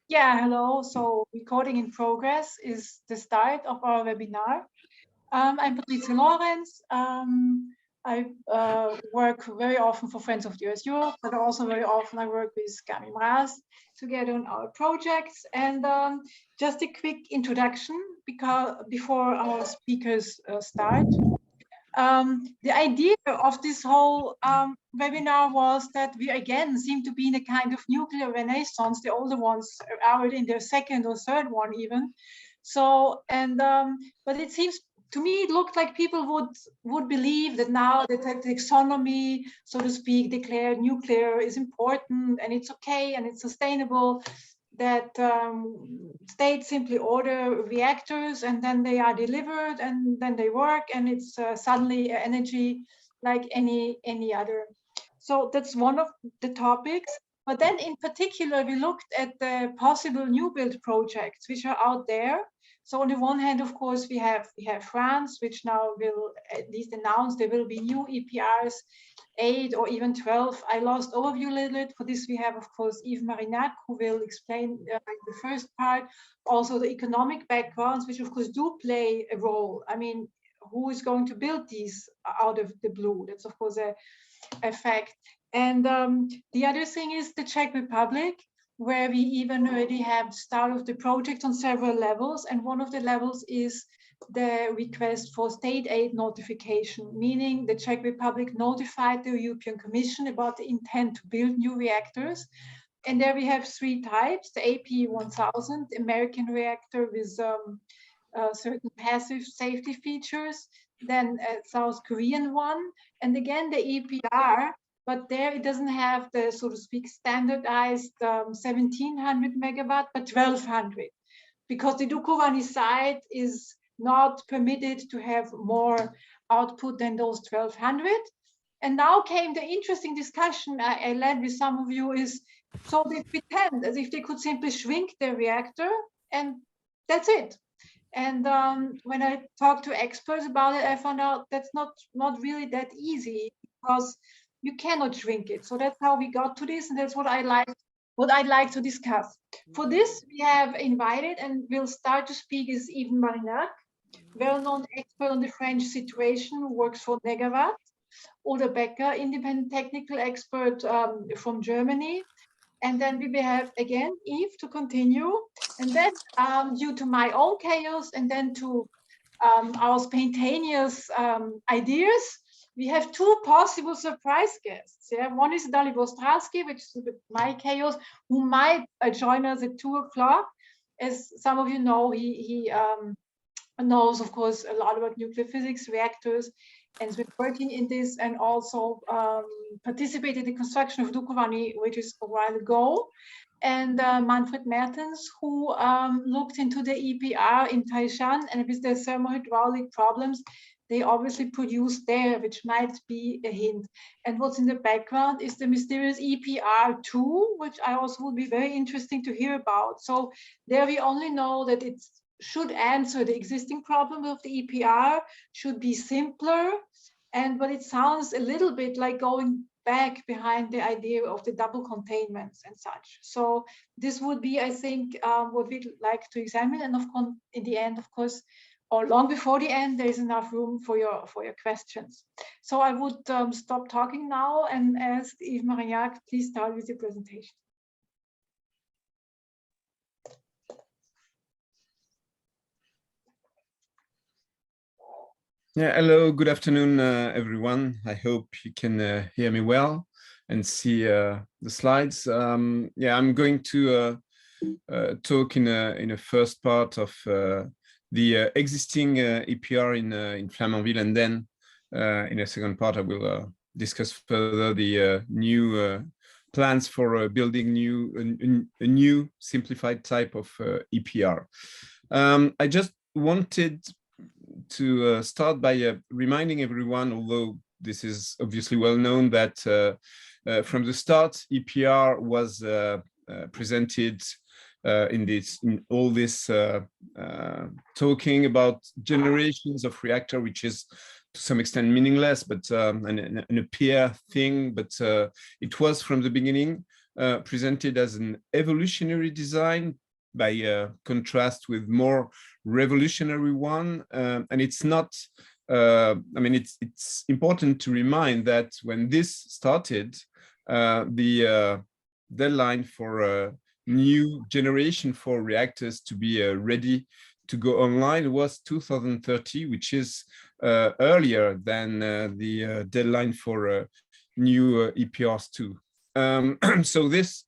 Yeah, hello. So recording in progress is the start of our webinar. I'm Patricia Lorenz. I work very often for Friends of the Earth Europe, but also very often I work with Gami Mraz together on our projects. And just a quick introduction before our speakers start. The idea of this whole webinar was that we again seem to be in a kind of nuclear renaissance. The older ones are in their second or third one even. So, and but it seems to me it looked like people would believe that now that the taxonomy, so to speak, declared nuclear is important and it's okay and it's sustainable, that states simply order reactors and then they are delivered and then they work and it's suddenly energy like any other. So that's one of the topics. But then in particular, we looked at the possible new build projects which are out there. So on the one hand, of course, we have France, which now will at least announce there will be new EPRs, 8 or even 12. I lost overview a little bit. For this, we have, of course, Yves Marignac, who will explain the first part. Also the economic backgrounds, which of course do play a role. I mean, who is going to build these out of the blue? That's of course a fact. And the other thing is the Czech Republic, where we even already have the start of the project on several levels. And one of the levels is the request for state aid notification, meaning the Czech Republic notified the European Commission about the intent to build new reactors. And there we have three types: the AP1000, American reactor with certain passive safety features, then a South Korean one, and again the EPR, but there it doesn't have the, so to speak, standardized 1700 megawatt, but 1200, because the Dukovany site is not permitted to have more output than those 1200. And now came the interesting discussion I led with some of you is, so they pretend as if they could simply shrink the reactor and that's it. And when I talked to experts about it, I found out that's not really that easy, because you cannot shrink it. So that's how we got to this, and that's what I'd like to discuss. For this, we have invited, and we'll start to speak, is Yves Marignac, well-known expert on the French situation, who works for Negawatt. Udo Becker, independent technical expert from Germany. And then we will have again Yves to continue. And then due to my own chaos and then to our spontaneous ideas, we have two possible surprise guests. Yeah? One is Dali Vostralski, which is my chaos, who might join us at 2 o'clock. As some of you know, he knows, of course, a lot about nuclear physics, reactors, and has been working in this, and also participated in the construction of Dukovany, which is a while ago. And Manfred Mertens, who looked into the EPR in Taishan, and with the thermohydraulic problems they obviously produced there, which might be a hint. And what's in the background is the mysterious EPR2, which I also would be very interesting to hear about. So there we only know that it should answer the existing problem of the EPR, should be simpler, but it sounds a little bit like going back behind the idea of the double containments and such. So this would be, I think, what we'd like to examine. And of course, in the end, of course, or long before the end, there is enough room for your questions. So I would stop talking now and ask Yves Marignac, please start with your presentation. Yeah, hello, good afternoon, everyone. I hope you can hear me well and see the slides. Yeah, I'm going to talk in a first part of the existing EPR in Flamanville, and then in a second part I will discuss further the new plans for building a new simplified type of EPR. I just wanted to start by reminding everyone, although this is obviously well known, that from the start EPR was presented in all this talking about generations of reactor, which is to some extent meaningless, but an EPR thing. But it was from the beginning presented as an evolutionary design by contrast with more revolutionary one. And it's not, I mean, it's important to remind that when this started, the deadline for a new generation for reactors to be ready to go online was 2030, which is earlier than the deadline for new EPRs too. So this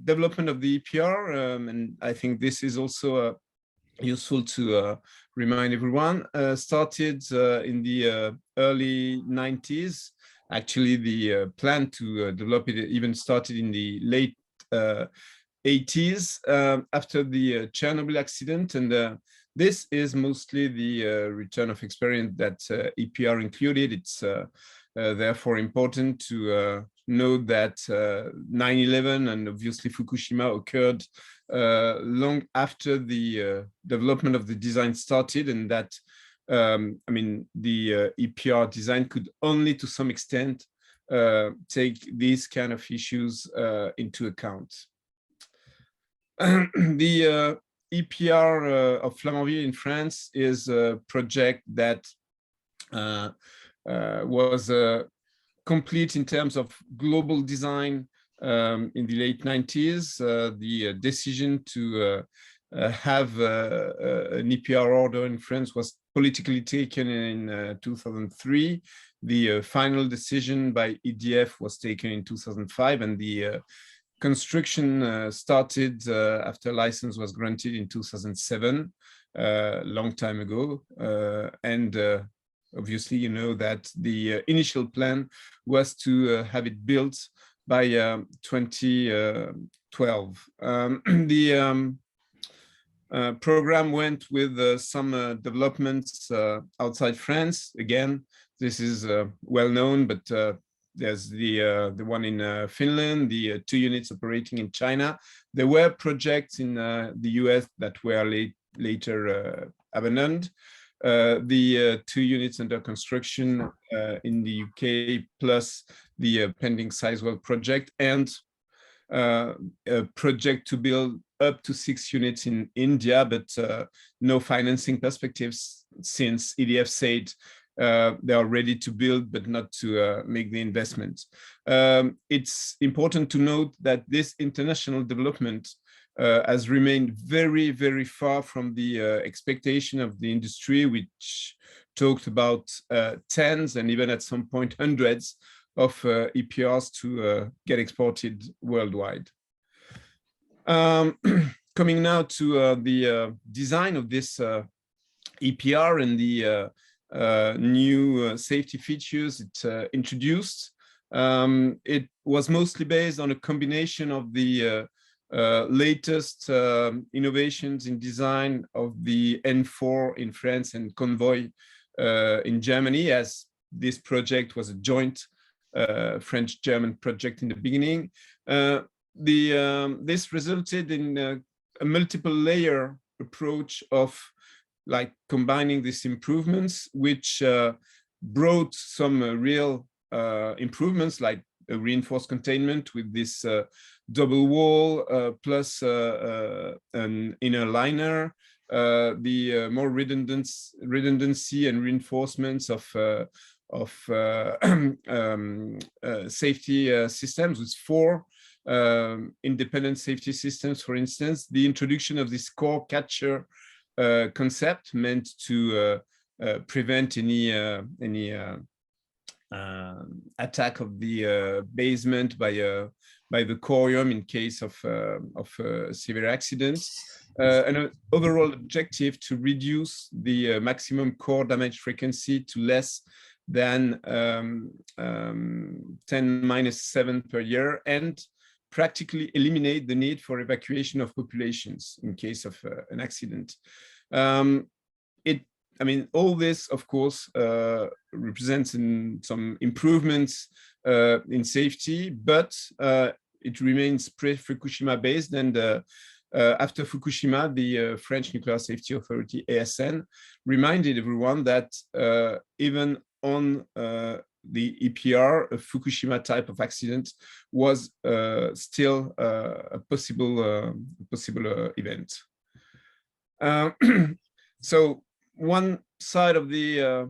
development of the EPR, and I think this is also useful to remind everyone, started in the early 90s. Actually, the plan to develop it even started in the late 80s after the Chernobyl accident. And this is mostly the return of experience that EPR included. It's therefore important to note that 9/11 and obviously Fukushima occurred long after the development of the design started, and that I mean, the EPR design could only to some extent take these kind of issues into account. The EPR of Flamanville in France is a project that was complete in terms of global design in the late 90s. The decision to have an EPR order in France was politically taken in 2003. The final decision by EDF was taken in 2005, and the construction started after license was granted in 2007, long time ago. And obviously, you know that the initial plan was to have it built by 2012. The program went with some developments outside France. Again, this is well known, but there's the one in Finland, the 2 units operating in China. There were projects in the US that were later abandoned. The 2 units under construction in the UK, plus the pending Sizewell project, and a project to build up to 6 units in India, but no financing perspectives, since EDF said they are ready to build, but not to make the investment. It's important to note that this international development has remained very, very far from the expectation of the industry, which talked about tens and even at some point hundreds of EPRs to get exported worldwide. Coming now to the design of this EPR and the new safety features it introduced. It was mostly based on a combination of the latest innovations in design of the N4 in France and Convoy in Germany, as this project was a joint French-German project in the beginning. This resulted in a multiple layer approach of combining these improvements, which brought some real improvements, like a reinforced containment with this double wall plus an inner liner, the more redundancy and reinforcements of safety systems with 4 independent safety systems, for instance. The introduction of this core catcher concept meant to prevent any attack of the basement by the corium in case of severe accidents. An overall objective to reduce the maximum core damage frequency to less than 10⁻⁷ per year, and practically eliminate the need for evacuation of populations in case of an accident. I mean, all this, of course, represents some improvements in safety, but it remains pre-Fukushima based. And after Fukushima, the French Nuclear Safety Authority, ASN, reminded everyone that even on the EPR, a Fukushima type of accident, was still a possible event. So one side of the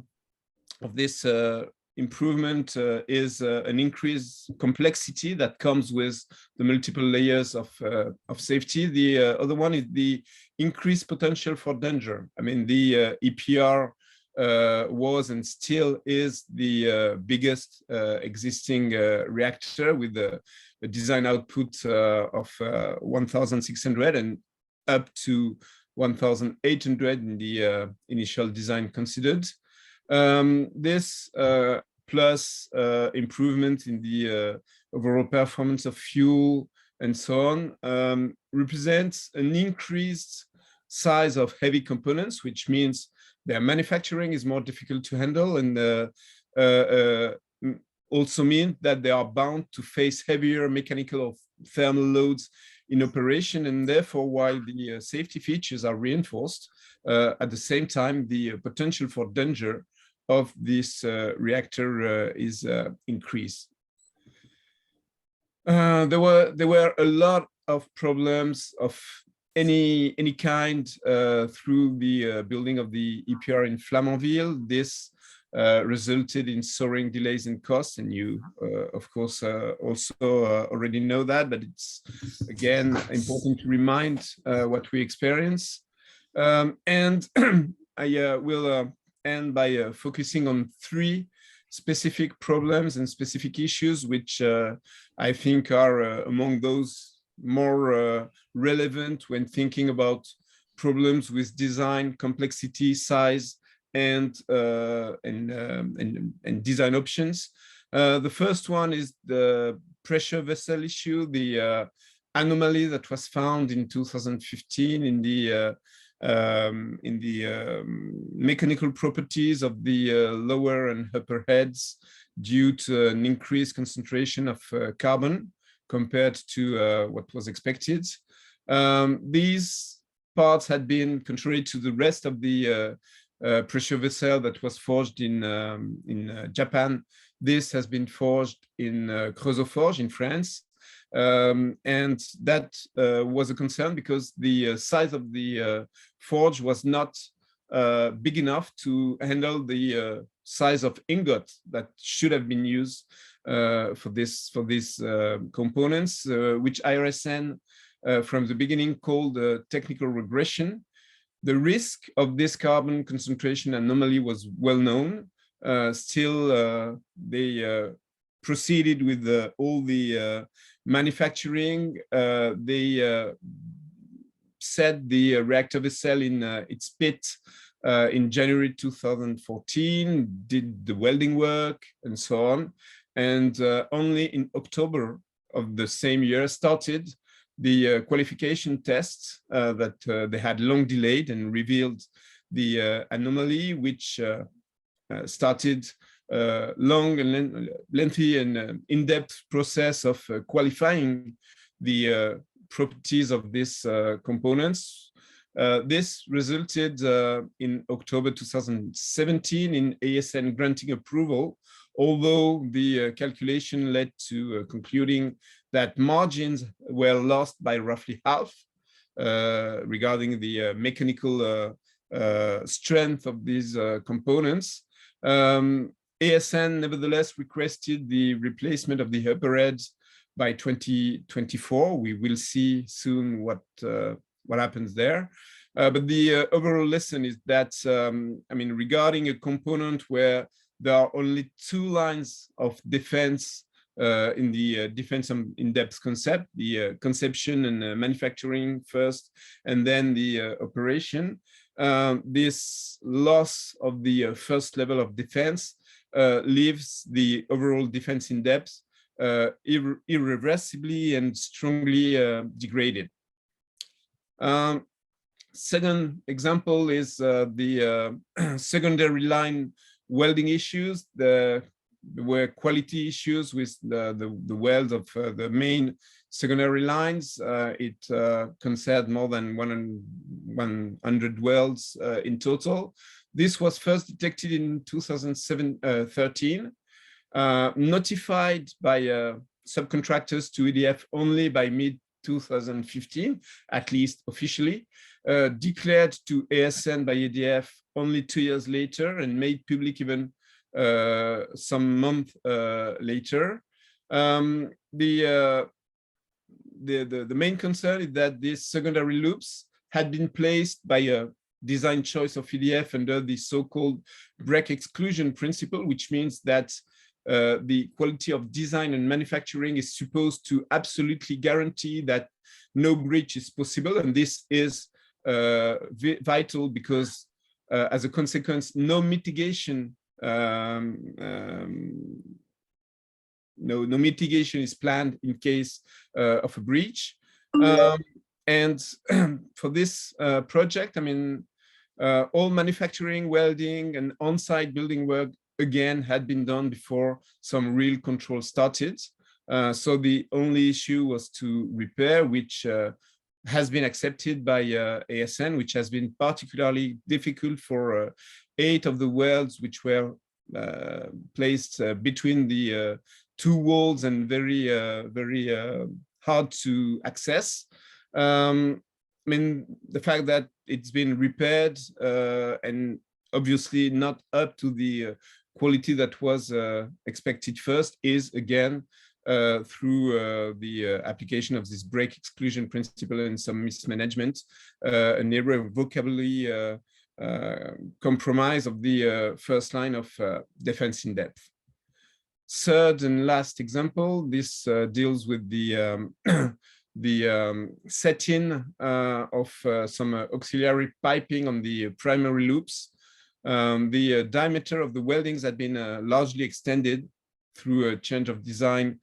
of this improvement is an increased complexity that comes with the multiple layers of safety. The other one is the increased potential for danger. I mean, the EPR was and still is the biggest existing reactor with a design output of 1,600 and up to 1,800 in the initial design considered. This plus improvement in the overall performance of fuel and so on represents an increased size of heavy components, which means their manufacturing is more difficult to handle, and also mean that they are bound to face heavier mechanical or thermal loads in operation, and therefore, while the safety features are reinforced, at the same time, the potential for danger of this reactor is increased. There were a lot of problems of any kind through the building of the EPR in Flamanville. This resulted in soaring delays and costs, and you, of course, also already know that, but it's, again, important to remind what we experience. And I will end by focusing on three specific problems and specific issues, which I think are among those more relevant when thinking about problems with design, complexity, size, and design options. The first one is the pressure vessel issue, the anomaly that was found in 2015 in the mechanical properties of the lower and upper heads due to an increased concentration of carbon compared to what was expected. These parts had been, contrary to the rest of the pressure vessel that was forged in Japan, this has been forged in Creusot in France. And that was a concern because the size of the forge was not big enough to handle the size of ingot that should have been used for these components, which IRSN from the beginning called technical regression. The risk of this carbon concentration anomaly was well known. Still, they proceeded with all the manufacturing. They set the reactor vessel in its pit in January 2014, did the welding work and so on. And only in October of the same year started the qualification tests that they had long delayed and revealed the anomaly, which started long and lengthy and in-depth process of qualifying the properties of these components. This resulted in October 2017 in ASN granting approval, although the calculation led to concluding that margins were lost by roughly half regarding the mechanical strength of these components. ASN nevertheless requested the replacement of the upper heads by 2024. We will see soon what happens there. But the overall lesson is that, I mean, regarding a component where there are only two lines of defense in the defense in-depth concept, the conception and manufacturing first, and then the operation, this loss of the first level of defense leaves the overall defense in depth irreversibly and strongly degraded. Second example is the secondary line welding issues. There were quality issues with the welds of the main secondary lines. It concerned more than 100 welds in total. This was first detected in 2013. notified by subcontractors to EDF only by mid-2015, at least officially, declared to ASN by EDF only 2 years later, and made public even some month later. The main concern is that these secondary loops had been placed by a design choice of EDF under the so-called break exclusion principle, which means that the quality of design and manufacturing is supposed to absolutely guarantee that no breach is possible. And this is vital because as a consequence, no mitigation no mitigation is planned in case of a breach. And for this project, I mean, all manufacturing, welding, and on-site building work again had been done before some real control started. So the only issue was to repair, which has been accepted by ASN, which has been particularly difficult for 8 of the welds which were placed between the 2 walls and very hard to access. I mean, the fact that it's been repaired and obviously not up to the quality that was expected first is again through the application of this break exclusion principle and some mismanagement, an irrevocably compromise of the first line of defense in depth. Third and last example, this deals with the setting of some auxiliary piping on the primary loops. The diameter of the weldings had been largely extended through a change of design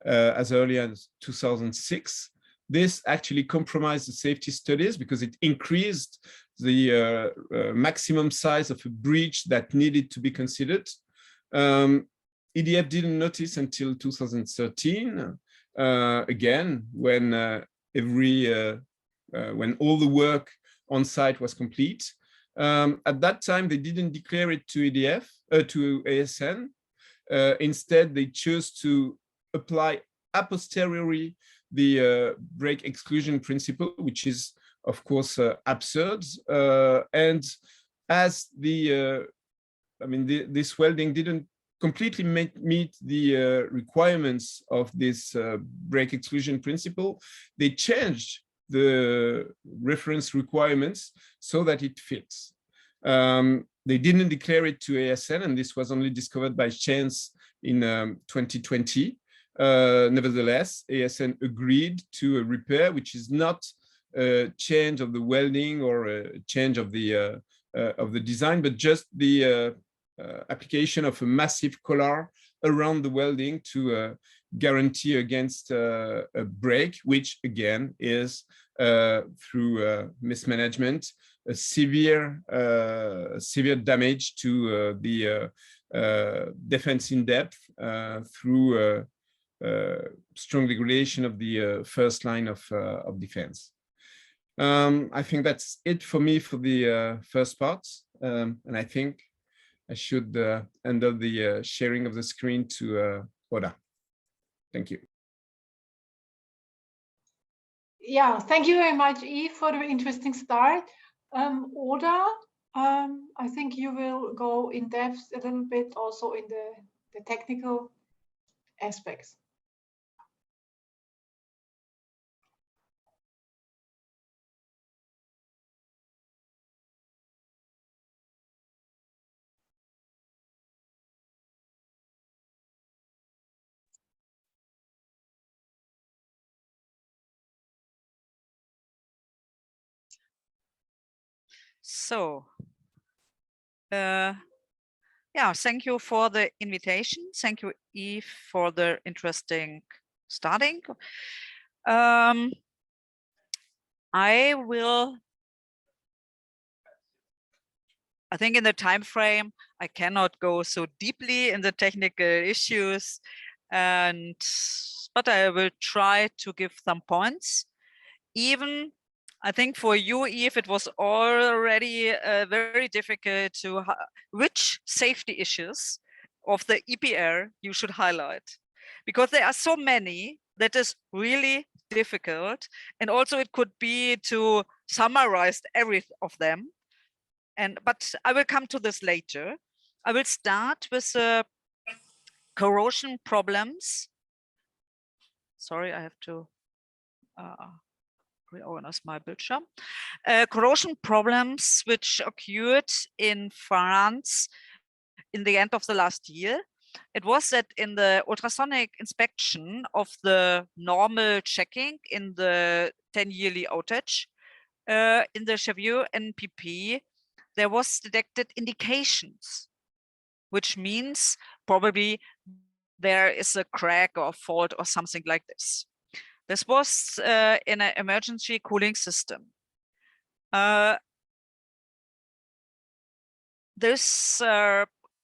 as early as 2006. This actually compromised the safety studies because it increased the maximum size of a breach that needed to be considered. EDF didn't notice until 2013, again, when when all the work on site was complete. At that time, they didn't declare it to EDF, to ASN. Instead, they chose to apply a posteriori the break exclusion principle, which is, of course, absurd. And as the, I mean, this welding didn't completely meet the requirements of this break exclusion principle, they changed the reference requirements so that it fits. They didn't declare it to ASN, and this was only discovered by chance in 2020. Nevertheless, ASN agreed to a repair, which is not a change of the welding or a change of the design, but just the application of a massive collar around the welding to guarantee against a break, which again is through mismanagement, a severe damage to the defense in depth through strong degradation of the first line of defense. I think that's it for me for the first part, and I think I should end up the sharing of the screen to Oda. Thank you. Yeah, thank you very much, Yves, for the interesting start. Oda, I think you will go in depth a little bit also in the technical aspects. So, yeah, thank you for the invitation. Thank you, Yves, for the interesting starting. I think in the time frame, I cannot go so deeply in the technical issues, but I will try to give some points. Even I think for you, Yves, it was already very difficult to which safety issues of the EPR you should highlight? Because there are so many that is really difficult. And also it could be to summarize every of them. But I will come to this later. I will start with corrosion problems. Sorry, I have to reorganize my Bildschirm. Corrosion problems which occurred in France in the end of the last year. It was that in the ultrasonic inspection of the normal checking in the 10-yearly outage, in the Cheviot NPP, there was detected indications, which means probably there is a crack or fault or something like this. This was in an emergency cooling system. This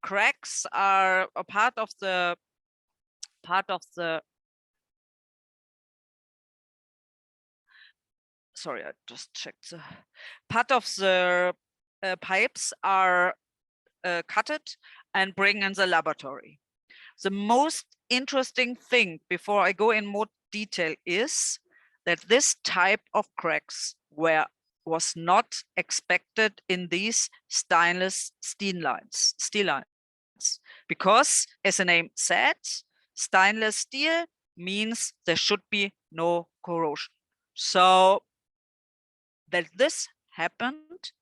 cracks are a part of the sorry, I just checked the part of the pipes are cutted and bring in the laboratory. The most interesting thing before I go in more detail is that this type of cracks was not expected in these stainless steel lines, because as the name said, stainless steel means there should be no corrosion. So that this happened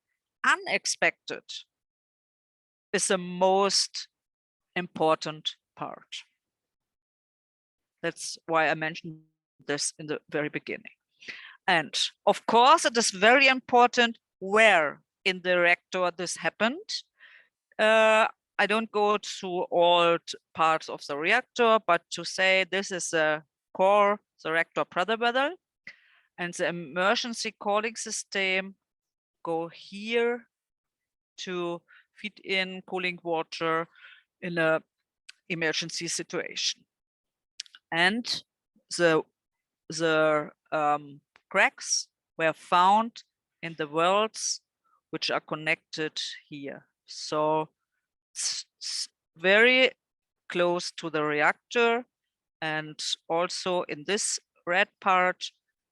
unexpected is the most important part. That's why I mentioned this in the very beginning. And of course, it is very important where in the reactor this happened. I don't go through all parts of the reactor, but to say this is the core, the reactor pressure vessel, and the emergency cooling system go here to feed in cooling water in an emergency situation. And the cracks were found in the welds which are connected here. So it's very close to the reactor, and also in this red part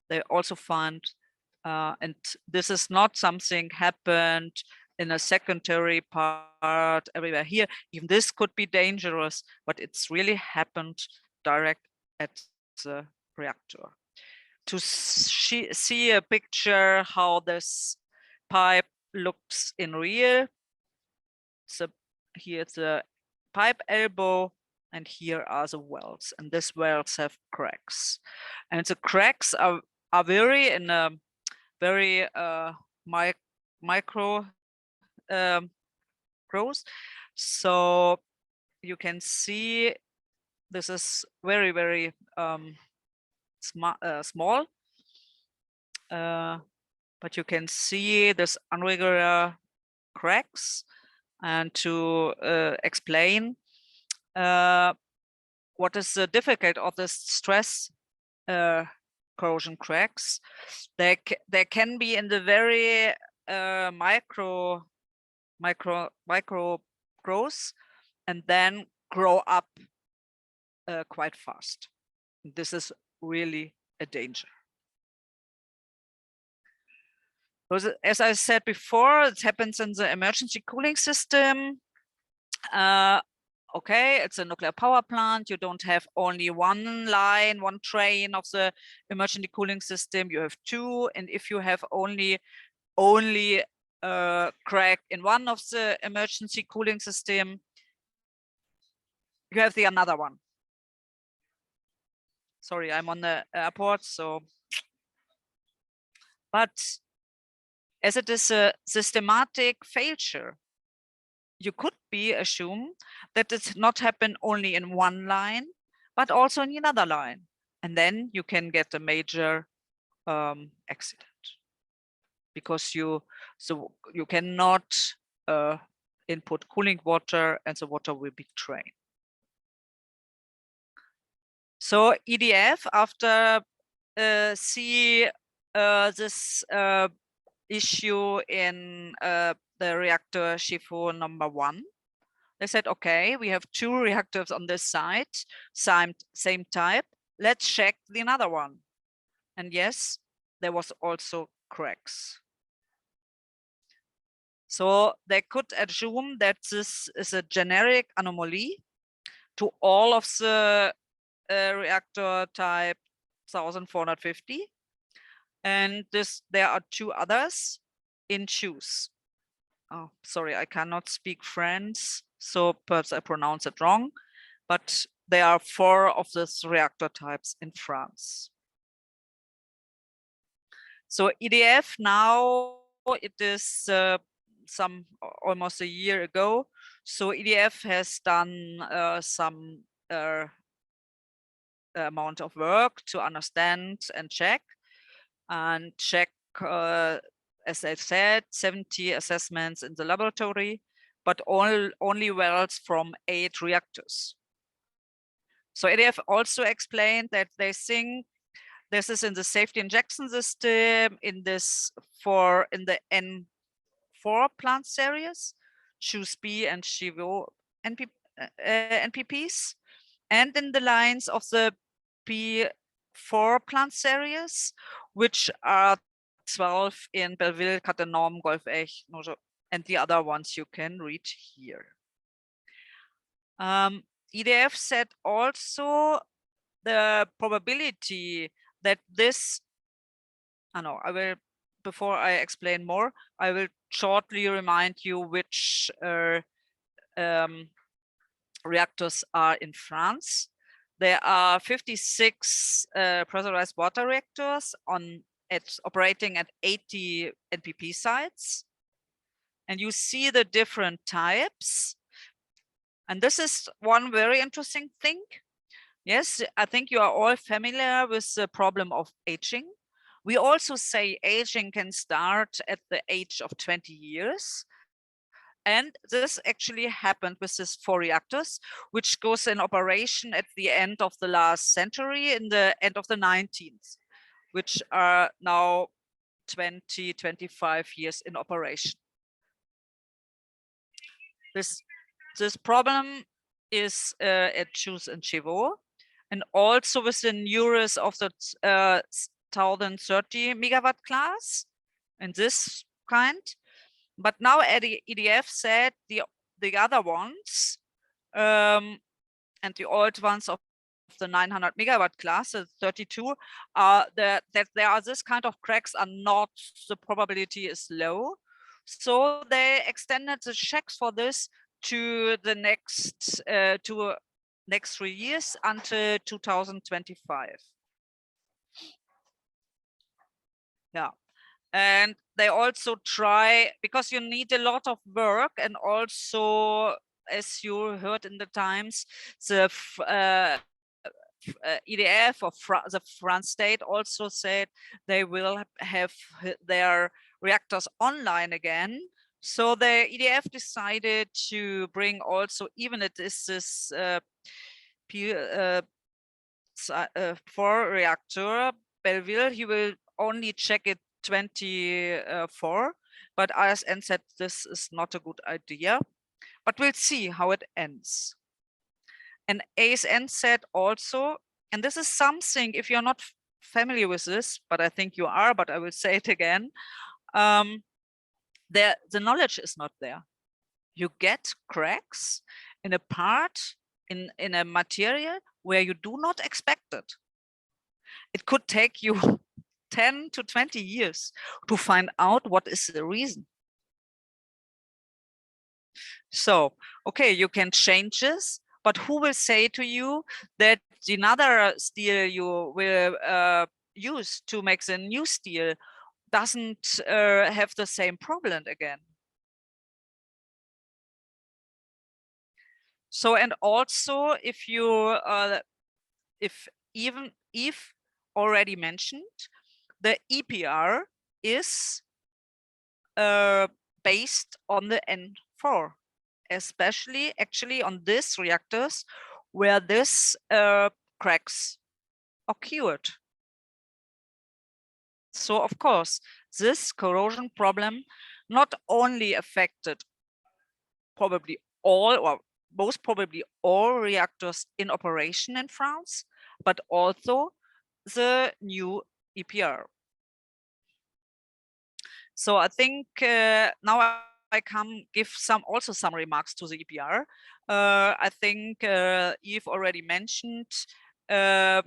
they also found, and this is not something happened in a secondary part everywhere here. Even this could be dangerous, but it's really happened direct at the reactor. To see a picture how this pipe looks in real, so here's the pipe elbow and here are the welds, and these welds have cracks, and the cracks are very in a very micro growth. So you can see this is very, very small, but you can see this irregular cracks. And to explain what is the difficult of the stress corrosion cracks, they can be in the very micro growth and then grow up quite fast. This is really a danger. So as I said before, it happens in the emergency cooling system. Okay, it's a nuclear power plant. You don't have only one line, one train of the emergency cooling system. You have two, and if you have only crack in one of the emergency cooling system, you have the another one. Sorry, I'm on the airport, so. But as it is a systematic failure, you could be assumed that it's not happen only in one line, but also in another line. And then you can get a major accident, because you cannot input cooling water and the water will be drained. So EDF, after see this issue in the reactor Cheviot number 1, They said, okay, we have 2 reactors on this site, same type. Let's check the another one. And yes, there was also cracks. So they could assume that this is a generic anomaly to all of the reactor type 1450. And there are 2 others in choose. Oh, sorry, I cannot speak French, so perhaps I pronounce it wrong, but there are 4 of these reactor types in France. So EDF now, it is almost a year ago. So EDF has done some amount of work to understand and check, as I said, 70 assessments in the laboratory, but only wells from 8 reactors. So EDF also explained that they think this is in the safety injection system in the N4 plant series, choose B and Chivo NPPs, and in the lines of the P4 plant series, which are 12 in Belleville, Cattenom, Golfech, and the other ones you can read here. EDF said also the probability that this, before I explain more, I will shortly remind you which reactors are in France. There are 56 pressurized water reactors operating at 80 NPP sites. And you see the different types. And this is one very interesting thing. Yes, I think you are all familiar with the problem of aging. We also say aging can start at the age of 20 years. And this actually happened with these 4 reactors, which goes in operation at the end of the last century, in the end of the 19th, which are now 20, 25 years in operation. This problem is at Choose and Chivot, and also with the Neurus of the 1030 megawatt class, and this kind. But now EDF said the other ones, and the old ones of the 900 megawatt class, the 32, that there are this kind of cracks are not, the probability is low. So they extended the checks for this to the next 3 years until 2025. Yeah. And they also try, because you need a lot of work, and also, as you heard in the Times, the EDF or the France state also said they will have their reactors online again. So the EDF decided to bring also, even it is this 4 reactor, Belleville, he will only check it 24, but ISN said this is not a good idea, but we'll see how it ends. And ASN said also, and this is something, if you're not familiar with this, but I think you are, but I will say it again, the knowledge is not there. You get cracks in a part, in a material where you do not expect it. It could take you 10 to 20 years to find out what is the reason. So, okay, you can change this, but who will say to you that another steel you will use to make the new steel doesn't have the same problem again? So, and also, if you, if already mentioned, the EPR is based on the N4, especially actually on these reactors where this cracks occurred. So of course, this corrosion problem not only affected probably all or most probably all reactors in operation in France, but also the new EPR. So I think now I can give also some remarks to the EPR. I think Yves already mentioned, but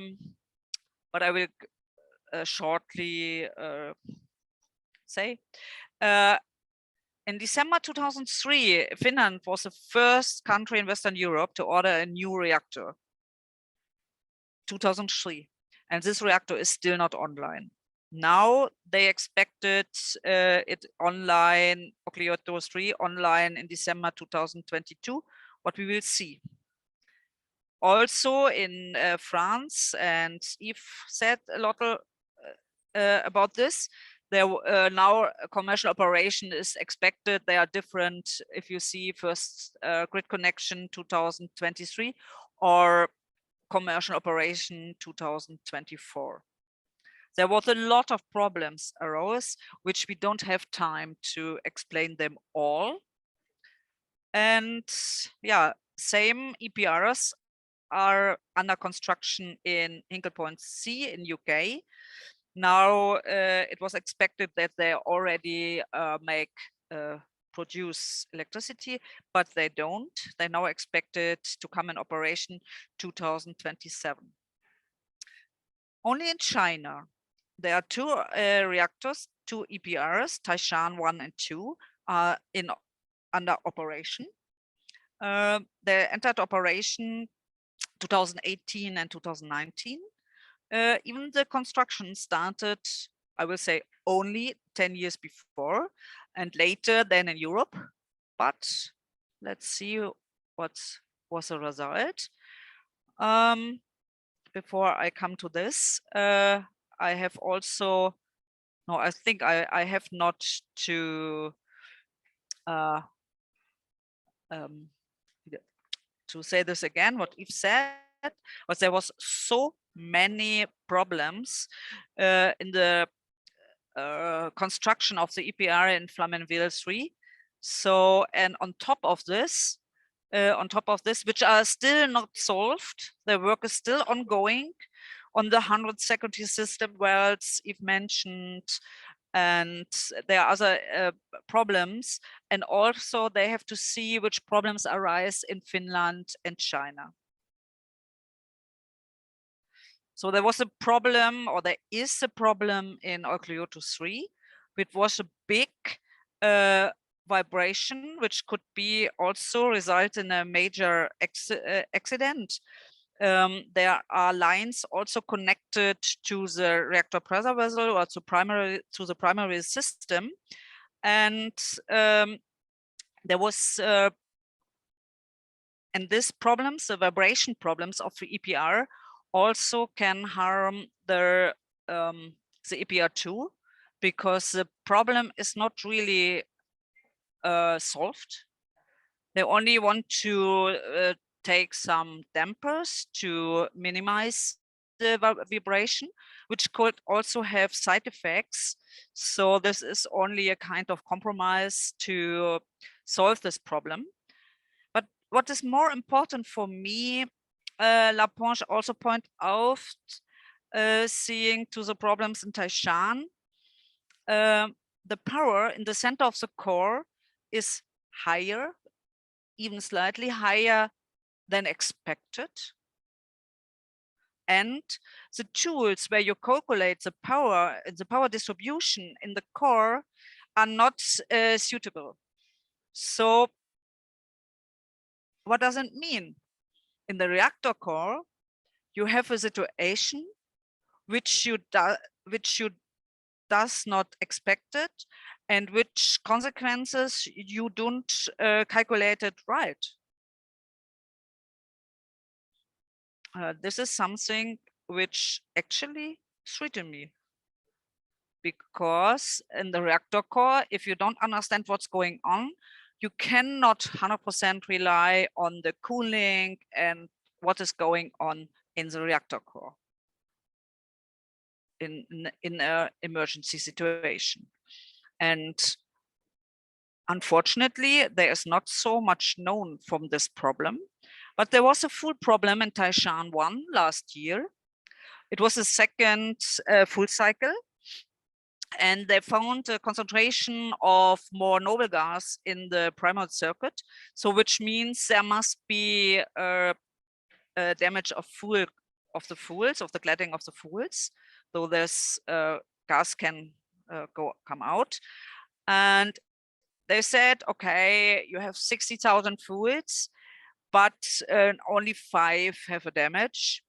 I will shortly say. In December 2003, Finland was the first country in Western Europe to order a new reactor. 2003, and this reactor is still not online. Now they expected it online, Reactor 3 online in December 2022, what we will see. Also in France, and Yves said a lot about this, there now a commercial operation is expected. They are different if you see first grid connection 2023 or commercial operation 2024. There was a lot of problems arose, which we don't have time to explain them all. And yeah, same EPRs are under construction in Hinkley Point C in UK. Now it was expected that they already produce electricity, but they don't. They now expected to come in operation 2027. Only in China, there are two reactors, two EPRs, Taishan 1 and 2, are under operation. They entered operation 2018 and 2019. Even the construction started, I will say, only 10 years before and later than in Europe. But let's see what was the result. Before I come to this, I have also, no, I think I have not to say this again, what Yves said, but there was so many problems in the construction of the EPR in Flamanville 3. So, and on top of this, which are still not solved, the work is still ongoing on the 100 security system wells Yves mentioned, and there are other problems, and also they have to see which problems arise in Finland and China. So there was a problem, or there is a problem in Olkiluoto 3, which was a big vibration, which could be also result in a major accident. There are lines also connected to the reactor pressure vessel or to the primary system, and there was and these problems, the vibration problems of the EPR, also can harm the EPR2, because the problem is not really solved. They only want to take some dampers to minimize the vibration, which could also have side effects. So this is only a kind of compromise to solve this problem. But what is more important for me, Laponge also pointed out, seeing to the problems in Taishan, the power in the center of the core is higher, even slightly higher than expected. And the tools where you calculate the power distribution in the core are not suitable. So what does it mean? In the reactor core, you have a situation which you does not expect it, and which consequences you don't calculate it right. This is something which actually threatened me, because in the reactor core, if you don't understand what's going on, you cannot 100% rely on the cooling and what is going on in the reactor core in an emergency situation. And unfortunately, there is not so much known from this problem, but there was a full problem in Taishan 1 last year. It was the second full cycle, and they found a concentration of more noble gas in the primary circuit. So which means there must be a damage of the fuels, of the cladding of the fuels. So this gas can come out. And they said, okay, you have 60,000 fuels, but only 5 have a damage.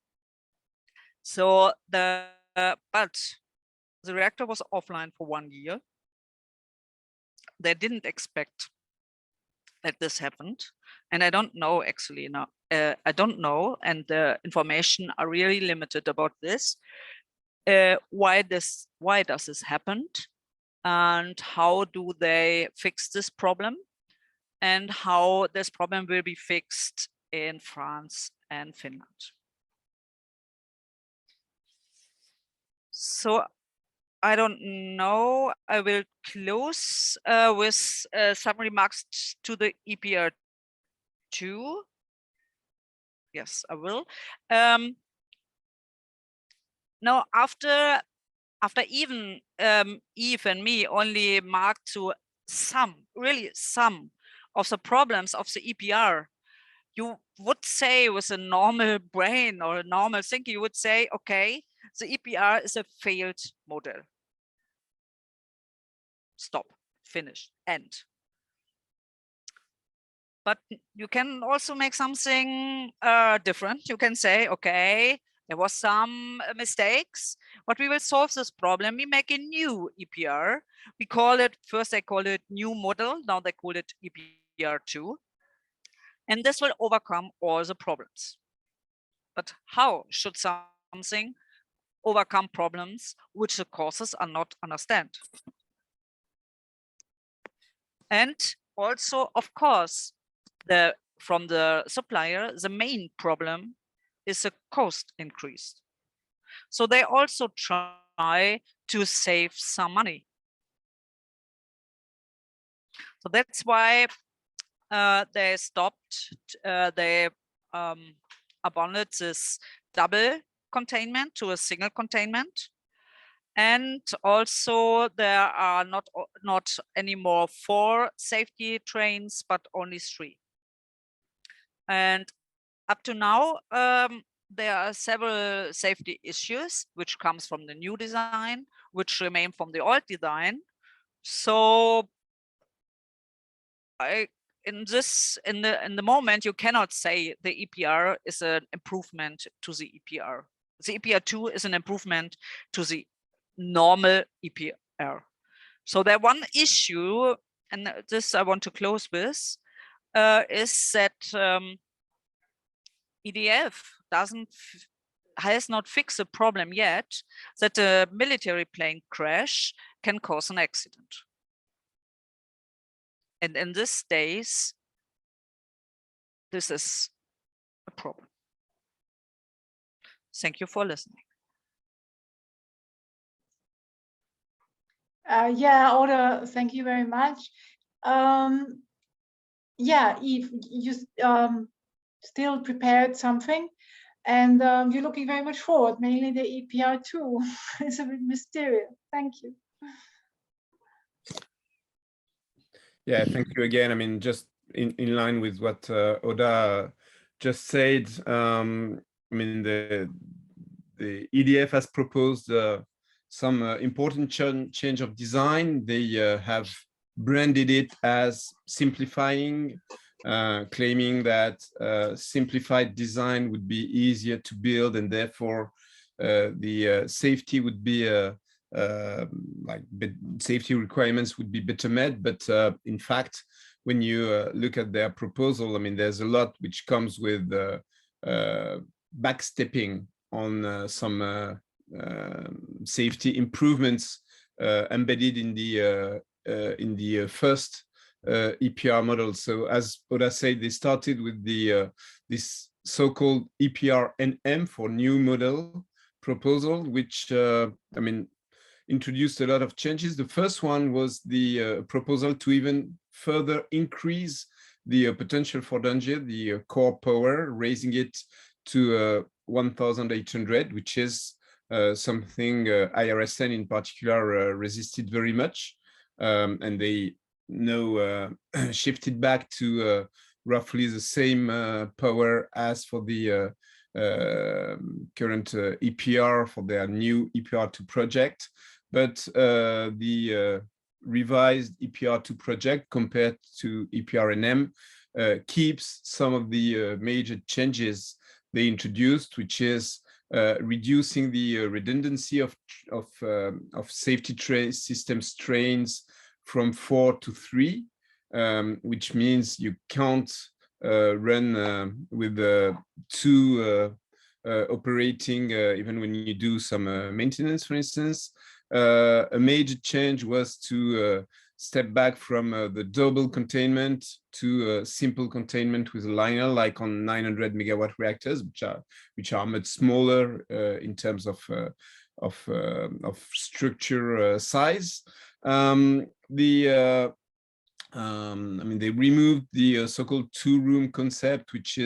So but the reactor was offline for 1 year. They didn't expect that this happened. And I don't know actually now. I don't know, and the information are really limited about this. Why does this happen? And how do they fix this problem? And how this problem will be fixed in France and Finland. So I don't know. I will close with some remarks to the EPR 2. Yes, I will. Now, after even Eve and me only marked to some of the problems of the EPR, you would say with a normal brain or a normal thinking, you would say, okay, the EPR is a failed model. Stop, finish, end. But you can also make something different. You can say, okay, there was some mistakes, but we will solve this problem. We make a new EPR. We call it, first they called it new model, now they call it EPR2. And this will overcome all the problems. But how should something overcome problems which the causes are not understand? And also, of course, from the supplier, the main problem is a cost increase. So they also try to save some money. So that's why they stopped, they abandoned this double containment to a single containment. And also there are not anymore 4 safety trains, but only 3. And up to now, there are several safety issues which comes from the new design, which remain from the old design. So in the moment, you cannot say the EPR is an improvement to the EPR. The EPR2 is an improvement to the normal EPR. So there one issue, and this I want to close with, is that EDF has not fixed the problem yet that a military plane crash can cause an accident. And in these days, this is a problem. Thank you for listening. Yeah, Oda, thank you very much. Yeah, Eve, you still prepared something, and you're looking very much forward, mainly the EPR2. It's a bit mysterious. Thank you. Yeah, thank you again. I mean, just in line with what Oda just said, I mean, the EDF has proposed some important change of design. They have branded it as simplifying, claiming that simplified design would be easier to build, and therefore the safety would be like safety requirements would be better met. But in fact, when you look at their proposal, I mean, there's a lot which comes with backstepping on some safety improvements embedded in the first EPR model. So as Oda said, they started with the this so-called EPR NM for new model proposal, which I mean, introduced a lot of changes. The first one was the proposal to even further increase the potential for danger, the core power, raising it to 1,800, which is something IRSN in particular resisted very much, and they now shifted back to roughly the same power as for the current EPR for their new EPR2 project. But the revised EPR2 project compared to EPRNM keeps some of the major changes they introduced, which is reducing the redundancy of safety system strains from 4 to 3, which means you can't run with 2 operating even when you do some maintenance, for instance. A major change was to step back from the double containment to simple containment with a liner, like on 900 megawatt reactors, which are much smaller in terms of structure size. I mean, they removed the so-called 2-room concept, which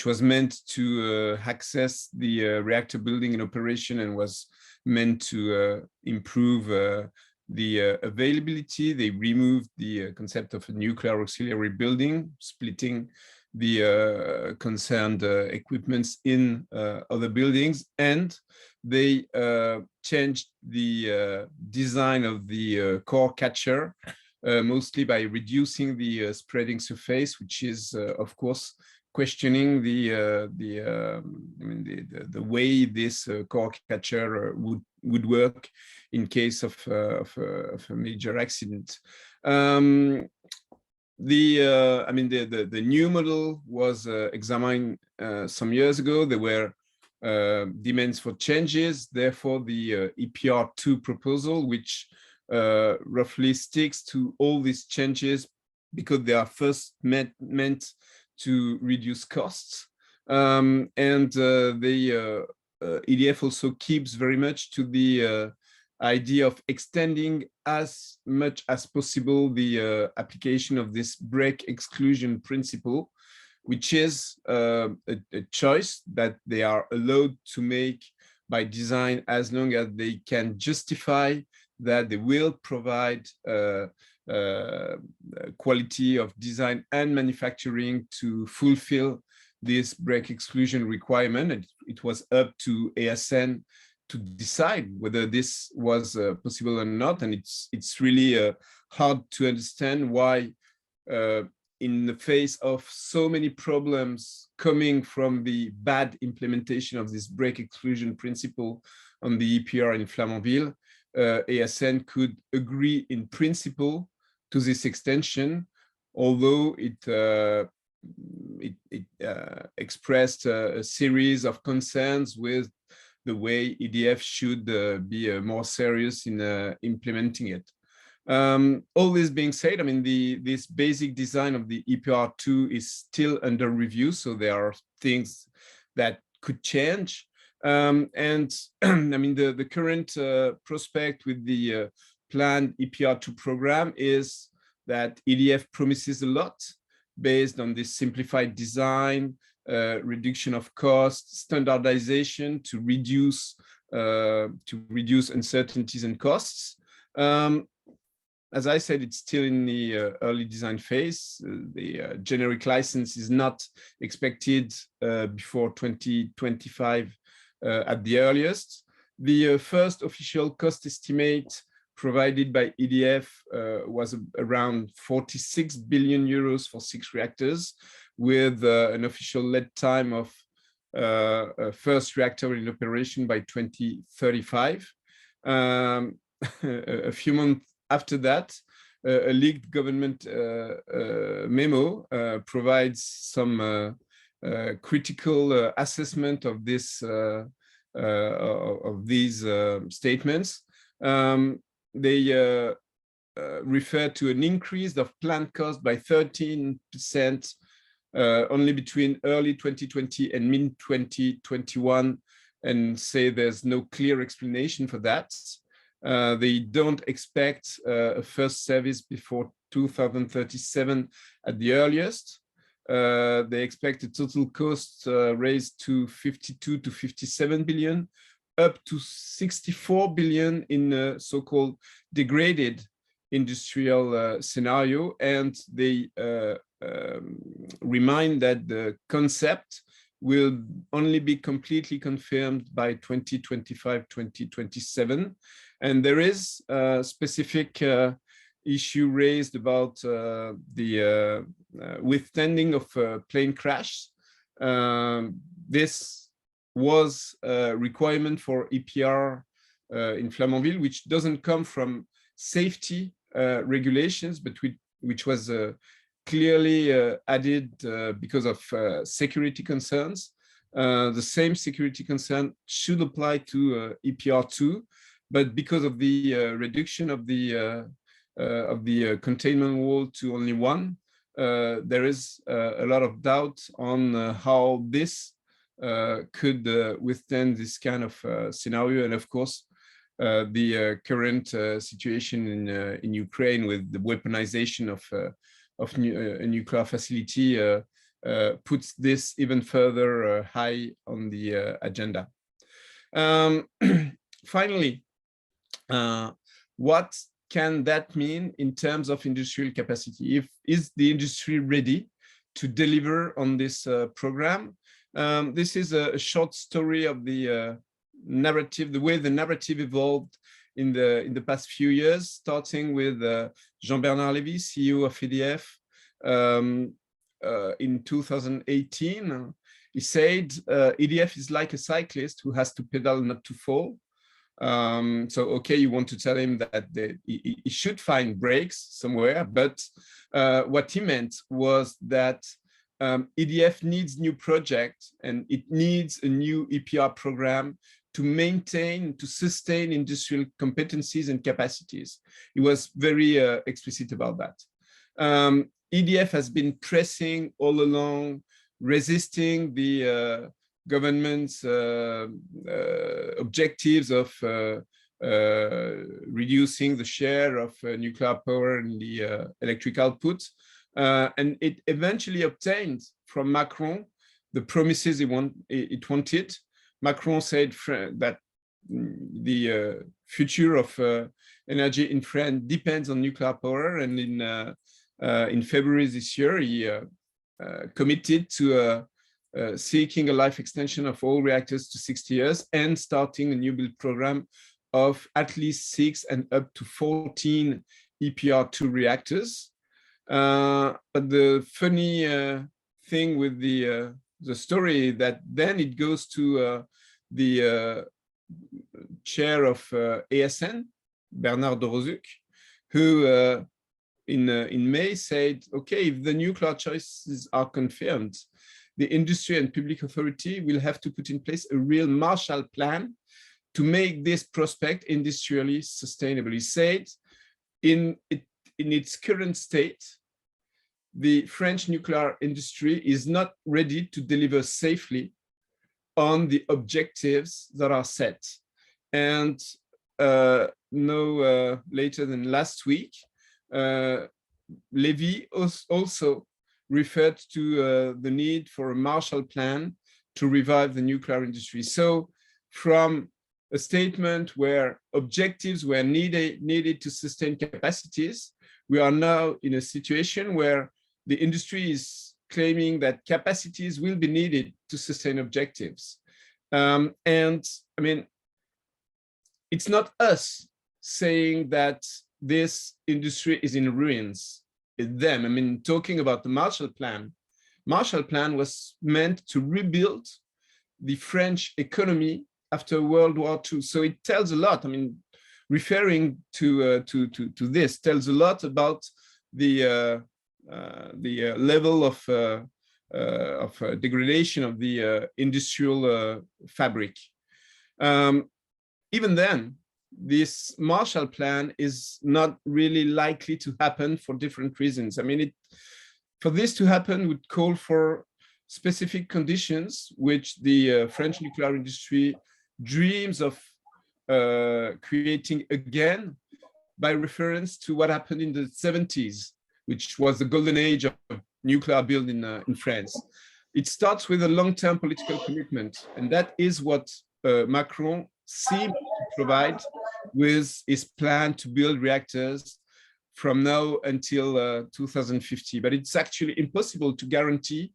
was meant to access the reactor building in operation and was meant to improve the availability. They removed the concept of a nuclear auxiliary building, splitting the concerned equipments in other buildings, and they changed the design of the core catcher, mostly by reducing the spreading surface, which is, of course, questioning the way this core catcher would work in case of a major accident. I mean, the new model was examined some years ago. There were demands for changes. Therefore, the EPR2 proposal, which roughly sticks to all these changes because they are first meant to reduce costs, and the EDF also keeps very much to the idea of extending as much as possible the application of this break exclusion principle, which is a choice that they are allowed to make by design as long as they can justify that they will provide quality of design and manufacturing to fulfill this break exclusion requirement. And it was up to ASN to decide whether this was possible or not. And it's really hard to understand why in the face of so many problems coming from the bad implementation of this break exclusion principle on the EPR in Flamanville, ASN could agree in principle to this extension, although it expressed a series of concerns with the way EDF should be more serious in implementing it. All this being said, I mean, this basic design of the EPR2 is still under review, so there are things that could change. And I mean, the current prospect with the planned EPR2 program is that EDF promises a lot based on this simplified design, reduction of costs, standardization to reduce uncertainties and costs. As I said, it's still in the early design phase. The generic license is not expected before 2025 at the earliest. The first official cost estimate provided by EDF was around 46 billion euros for 6 reactors, with an official lead time of a first reactor in operation by 2035. A few months after that, a leaked government memo provides some critical assessment of this of these statements. They refer to an increase of plant cost by 13% only between early 2020 and mid 2021, and say there's no clear explanation for that. They don't expect a first service before 2037 at the earliest. They expect a total cost raised to 52 to 57 billion, up to 64 billion in a so-called degraded industrial scenario. And they remind that the concept will only be completely confirmed by 2025, 2027. And there is a specific issue raised about the withstanding of plane crash. This was a requirement for EPR in Flamanville, which doesn't come from safety regulations, but which was clearly added because of security concerns. The same security concern should apply to EPR2, but because of the reduction of the containment wall to only one, there is a lot of doubt on how this could withstand this kind of scenario. And of course, the current situation in Ukraine with the weaponization of a nuclear facility puts this even further high on the agenda. Finally, what can that mean in terms of industrial capacity? Is the industry ready to deliver on this program? This is a short story of the narrative, the way the narrative evolved in the past few years, starting with Jean-Bernard Lévy, CEO of EDF. In 2018, he said, EDF is like a cyclist who has to pedal not to fall. So, okay, you want to tell him that he should find brakes somewhere, but what he meant was that EDF needs new projects and it needs a new EPR program to maintain, to sustain industrial competencies and capacities. He was very explicit about that. EDF has been pressing all along, resisting the government's objectives of reducing the share of nuclear power in the electric output. And it eventually obtained from Macron the promises it wanted. Macron said that the future of energy in France depends on nuclear power, and in February this year, he committed to seeking a life extension of all reactors to 60 years and starting a new build program of at least 6 and up to 14 EPR2 reactors. But the funny thing with the story that then it goes to the chair of ASN, Bernard de Rosuc, who in May said, okay, if the nuclear choices are confirmed, the industry and public authority will have to put in place a real Marshall Plan to make this prospect industrially sustainable. He said, in its current state, the French nuclear industry is not ready to deliver safely on the objectives that are set. And no later than last week, Lévy also referred to the need for a Marshall Plan to revive the nuclear industry. So from a statement where objectives were needed to sustain capacities, we are now in a situation where the industry is claiming that capacities will be needed to sustain objectives. And I mean, it's not us saying that this industry is in ruins. It's them. I mean, talking about the Marshall Plan was meant to rebuild the French economy after World War II. So it tells a lot. I mean, referring to this tells a lot about the level of degradation of the industrial fabric. Even then, this Marshall Plan is not really likely to happen for different reasons. I mean, for this to happen would call for specific conditions, which the French nuclear industry dreams of creating again by reference to what happened in the 70s which was the golden age of nuclear build in France. It starts with a long-term political commitment, and that is what Macron seemed to provide with his plan to build reactors from now until 2050. But it's actually impossible to guarantee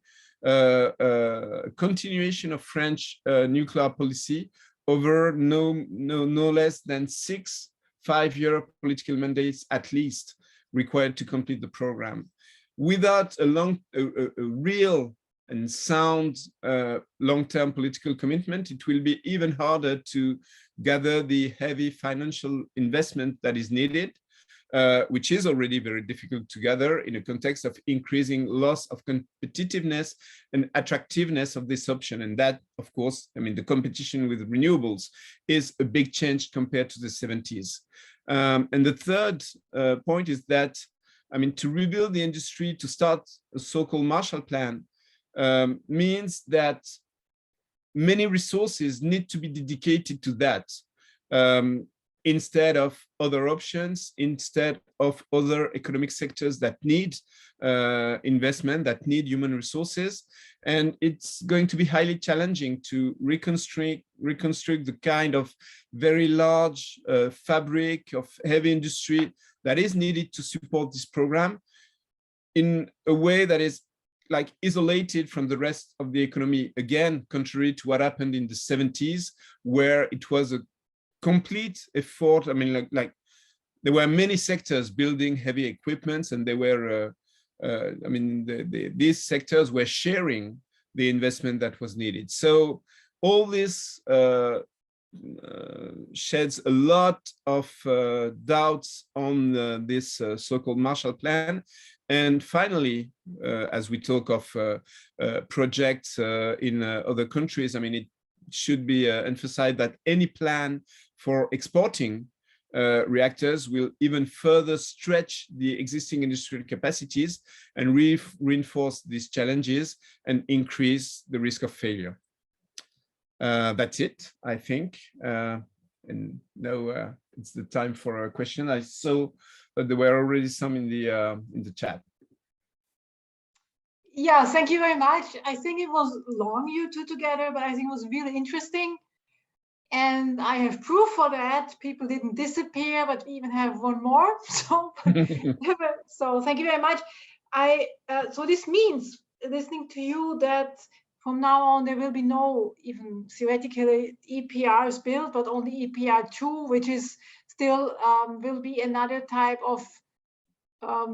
continuation of French nuclear policy over no less than 6 5-year political mandates at least required to complete the program. Without a real and sound long-term political commitment, it will be even harder to gather the heavy financial investment that is needed, which is already very difficult to gather in a context of increasing loss of competitiveness and attractiveness of this option. And that, of course, I mean, the competition with renewables is a big change compared to the 70s. And the third point is that, I mean, to rebuild the industry, to start a so-called Marshall Plan, means that many resources need to be dedicated to that instead of other options, instead of other economic sectors that need investment, that need human resources. And it's going to be highly challenging to reconstruct the kind of very large fabric of heavy industry that is needed to support this program in a way that is like isolated from the rest of the economy, again, contrary to what happened in the 70s, where it was a complete effort. I mean, like there were many sectors building heavy equipments, and they were, I mean, these sectors were sharing the investment that was needed. So all this sheds a lot of doubts on this so-called Marshall Plan. And finally, as we talk of projects in other countries, I mean, it should be emphasized that any plan for exporting reactors will even further stretch the existing industrial capacities and reinforce these challenges and increase the risk of failure. That's it, I think. And now it's the time for a question. I saw that there were already some in the chat. Yeah, thank you very much. I think it was long, you two together, but I think it was really interesting. And I have proof for that. People didn't disappear, but we even have one more. So, so thank you very much. So this means, listening to you, that from now on there will be no even theoretically EPRs built, but only EPR2, which is still will be another type of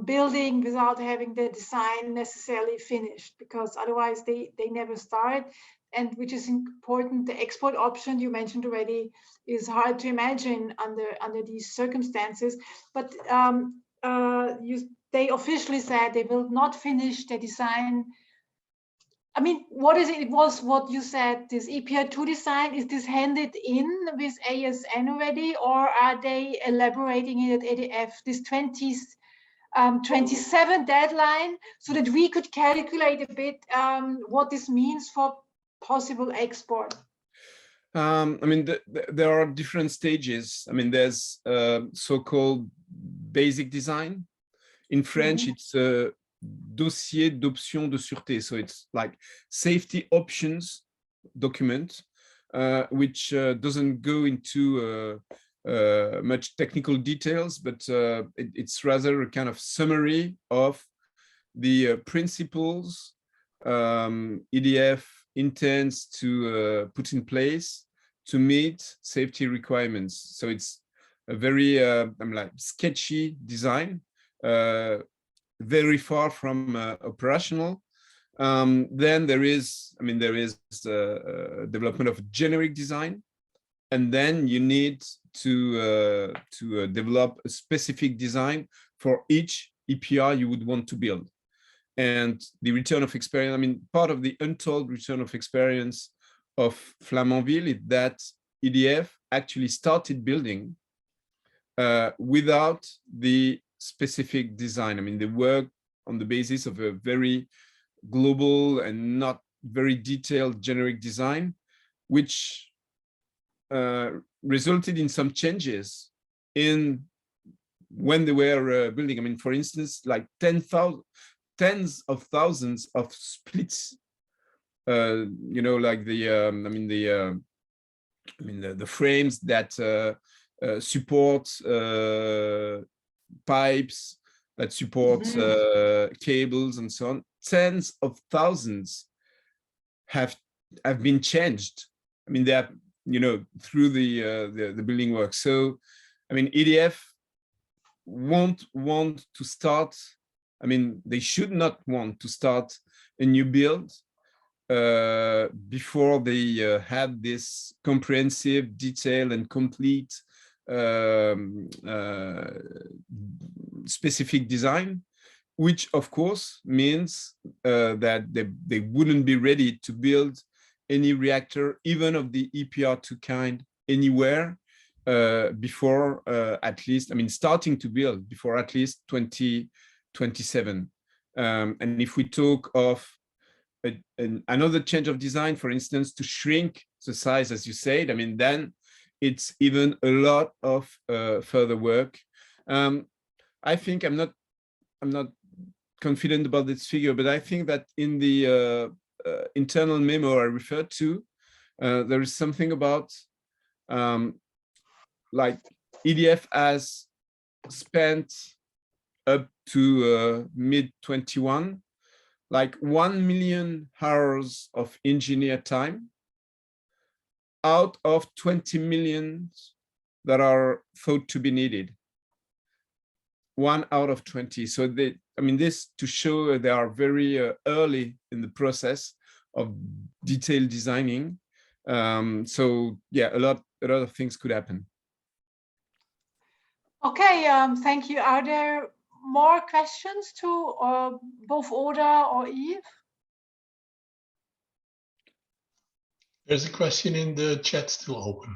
building without having the design necessarily finished, because otherwise they never start. And which is important, the export option you mentioned already is hard to imagine under these circumstances. But they officially said they will not finish the design. I mean, what is it? It was what you said, this EPR2 design, is this handed in with ASN already, or are they elaborating it at ADF, this 27 deadline, so that we could calculate a bit what this means for possible export? I mean, there are different stages. I mean, there's so-called basic design. In French, it's a dossier d'option de sûreté. So it's like safety options document, which doesn't go into much technical details, but it's rather a kind of summary of the principles EDF intends to put in place to meet safety requirements. So it's a very like sketchy design, very far from operational. Then there is, I mean, there is development of generic design, and then you need to develop a specific design for each EPR you would want to build. And the return of experience, I mean, part of the untold return of experience of Flamanville is that EDF actually started building without the specific design. I mean, they worked on the basis of a very global and not very detailed generic design, which resulted in some changes in when they were building. I mean, for instance, like tens of thousands of splits. You know, like the the frames that support pipes, that support cables and so on. Tens of thousands have been changed. I mean, they are, you know, through the building work. So, I mean, EDF won't want to start. I mean, they should not want to start a new build before they had this comprehensive, detailed, and complete specific design, which of course means that they wouldn't be ready to build any reactor, even of the EPR2 kind, anywhere before at least, I mean, starting to build before at least 2027. And if we talk of another change of design, for instance, to shrink the size, as you said, I mean, then it's even a lot of further work. I think I'm not confident about this figure, but I think that in the internal memo I referred to, there is something about like EDF has spent up to mid-21 like 1 million hours of engineer time out of 20 million that are thought to be needed. 1 out of 20. So they, I mean, this to show they are very early in the process of detailed designing. So yeah, a lot of things could happen. Okay, thank you. Are there more questions to both Oda or Yves? There's a question in the chat still open.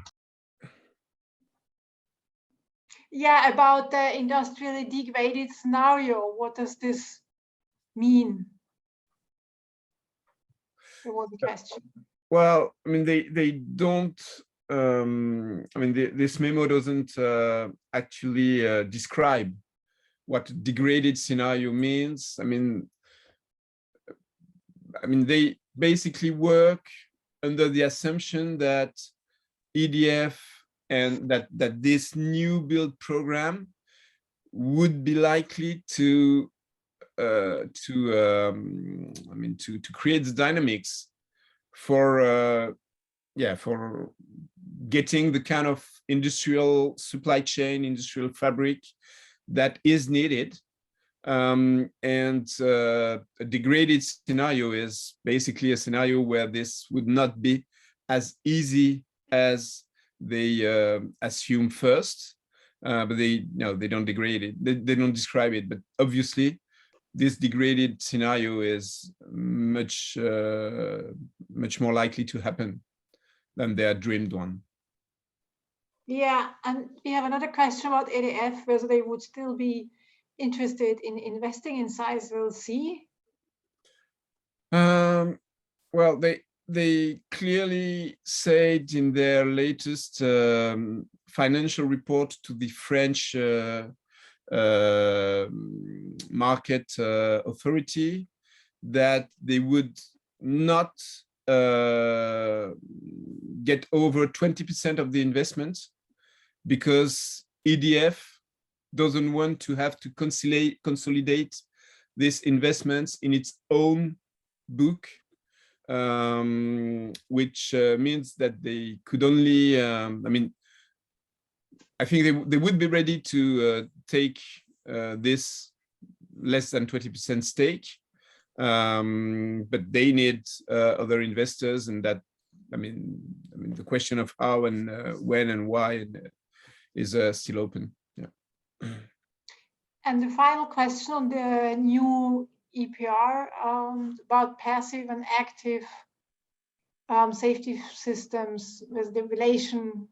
Yeah, about the industrially degraded scenario. What does this mean? There was a question. Well, I mean, they don't. I mean, this memo doesn't actually describe what degraded scenario means. I mean, they basically work under the assumption that EDF and that this new build program would be likely to create the dynamics for for getting the kind of industrial supply chain, industrial fabric that is needed. And a degraded scenario is basically a scenario where this would not be as easy as they assume first, but they don't degrade it. They don't describe it, but obviously this degraded scenario is much more likely to happen than their dreamed one. Yeah, and we have another question about EDF, whether they would still be interested in investing in Sizewell C. Well, they clearly said in their latest financial report to the French market authority that they would not get over 20% of the investment because EDF doesn't want to have to consolidate these investments in its own book, which means that they could only, I think they would be ready to take this less than 20% stake, but they need other investors, and that, the question of how and when and why is still open. Yeah. And the final question on the new EPR about passive and active safety systems with the relation,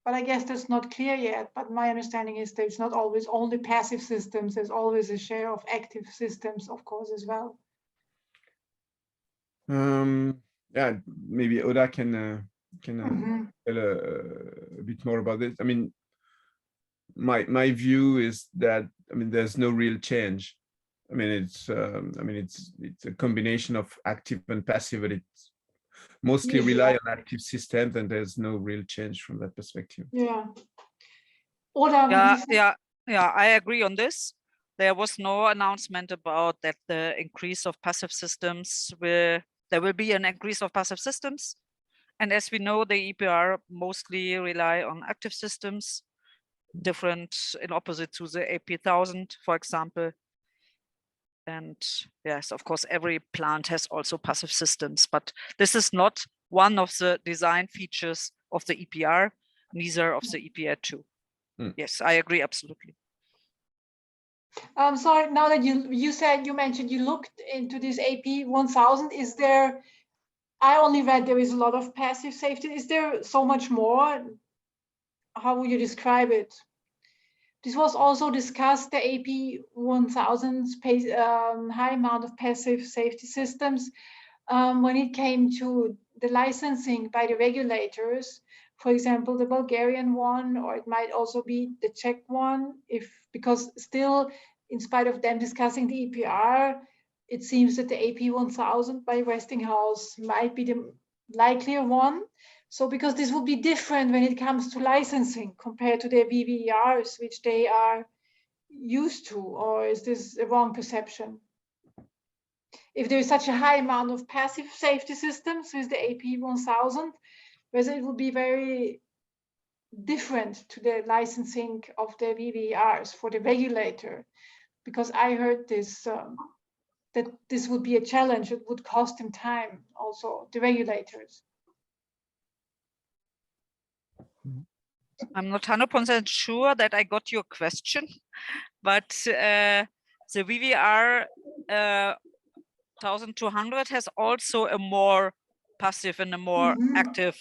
but I guess that's not clear yet. But my understanding is that it's not always only passive systems. There's always a share of active systems, of course, as well. Yeah, maybe Oda can tell a bit more about this. I mean, my view is that, I mean, there's no real change. I mean, it's a combination of active and passive, but it's mostly rely on active systems, and there's no real change from that perspective. Yeah. Yeah, I agree on this. There was no announcement about that the increase of passive systems there will be an increase of passive systems. And as we know, the EPR mostly rely on active systems, different in opposite to the AP1000, for example. And yes, of course, every plant has also passive systems, but this is not one of the design features of the EPR, neither of the EPR2. Yes, I agree, absolutely. Sorry, now that you mentioned you looked into this AP1000, is there, I only read there is a lot of passive safety. Is there so much more? How would you describe it? This was also discussed, the AP1000's high amount of passive safety systems when it came to the licensing by the regulators. For example, the Bulgarian one, or it might also be the Czech one, because still, in spite of them discussing the EPR, it seems that the AP1000 by Westinghouse might be the likelier one. So because this would be different when it comes to licensing compared to their VVERs, which they are used to, or is this a wrong perception? If there is such a high amount of passive safety systems with the AP1000, whether it would be very different to the licensing of the VVERs for the regulator, because I heard this, that this would be a challenge. It would cost them time, also the regulators. I'm not 100% sure that I got your question, but the VVR 1200 has also a more passive and a more active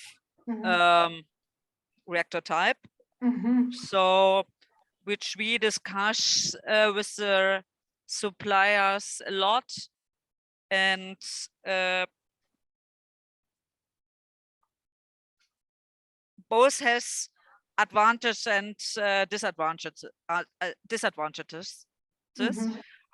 reactor type. So, which we discuss with the suppliers a lot, and both has advantages and disadvantages.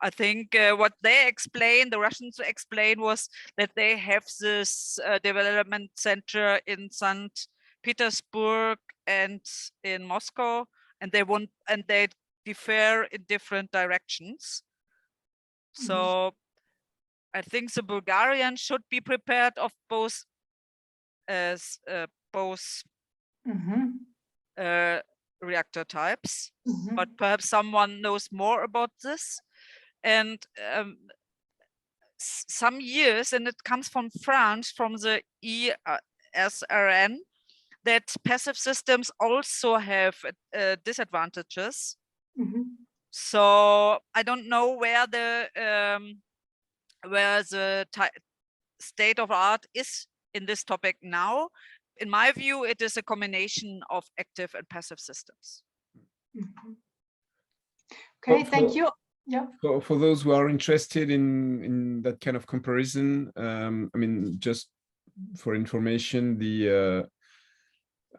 I think what they explained, the Russians explained, was that they have this development center in St. Petersburg and in Moscow, and they differ in different directions. So I think the Bulgarians should be prepared of both as reactor types, but perhaps someone knows more about this. And some years, and it comes from France, from the ESRN, that passive systems also have disadvantages. So I don't know where the state of art is in this topic now. In my view, it is a combination of active and passive systems. Okay, thank you. Yeah. For those who are interested in that kind of comparison, I mean, just for information, the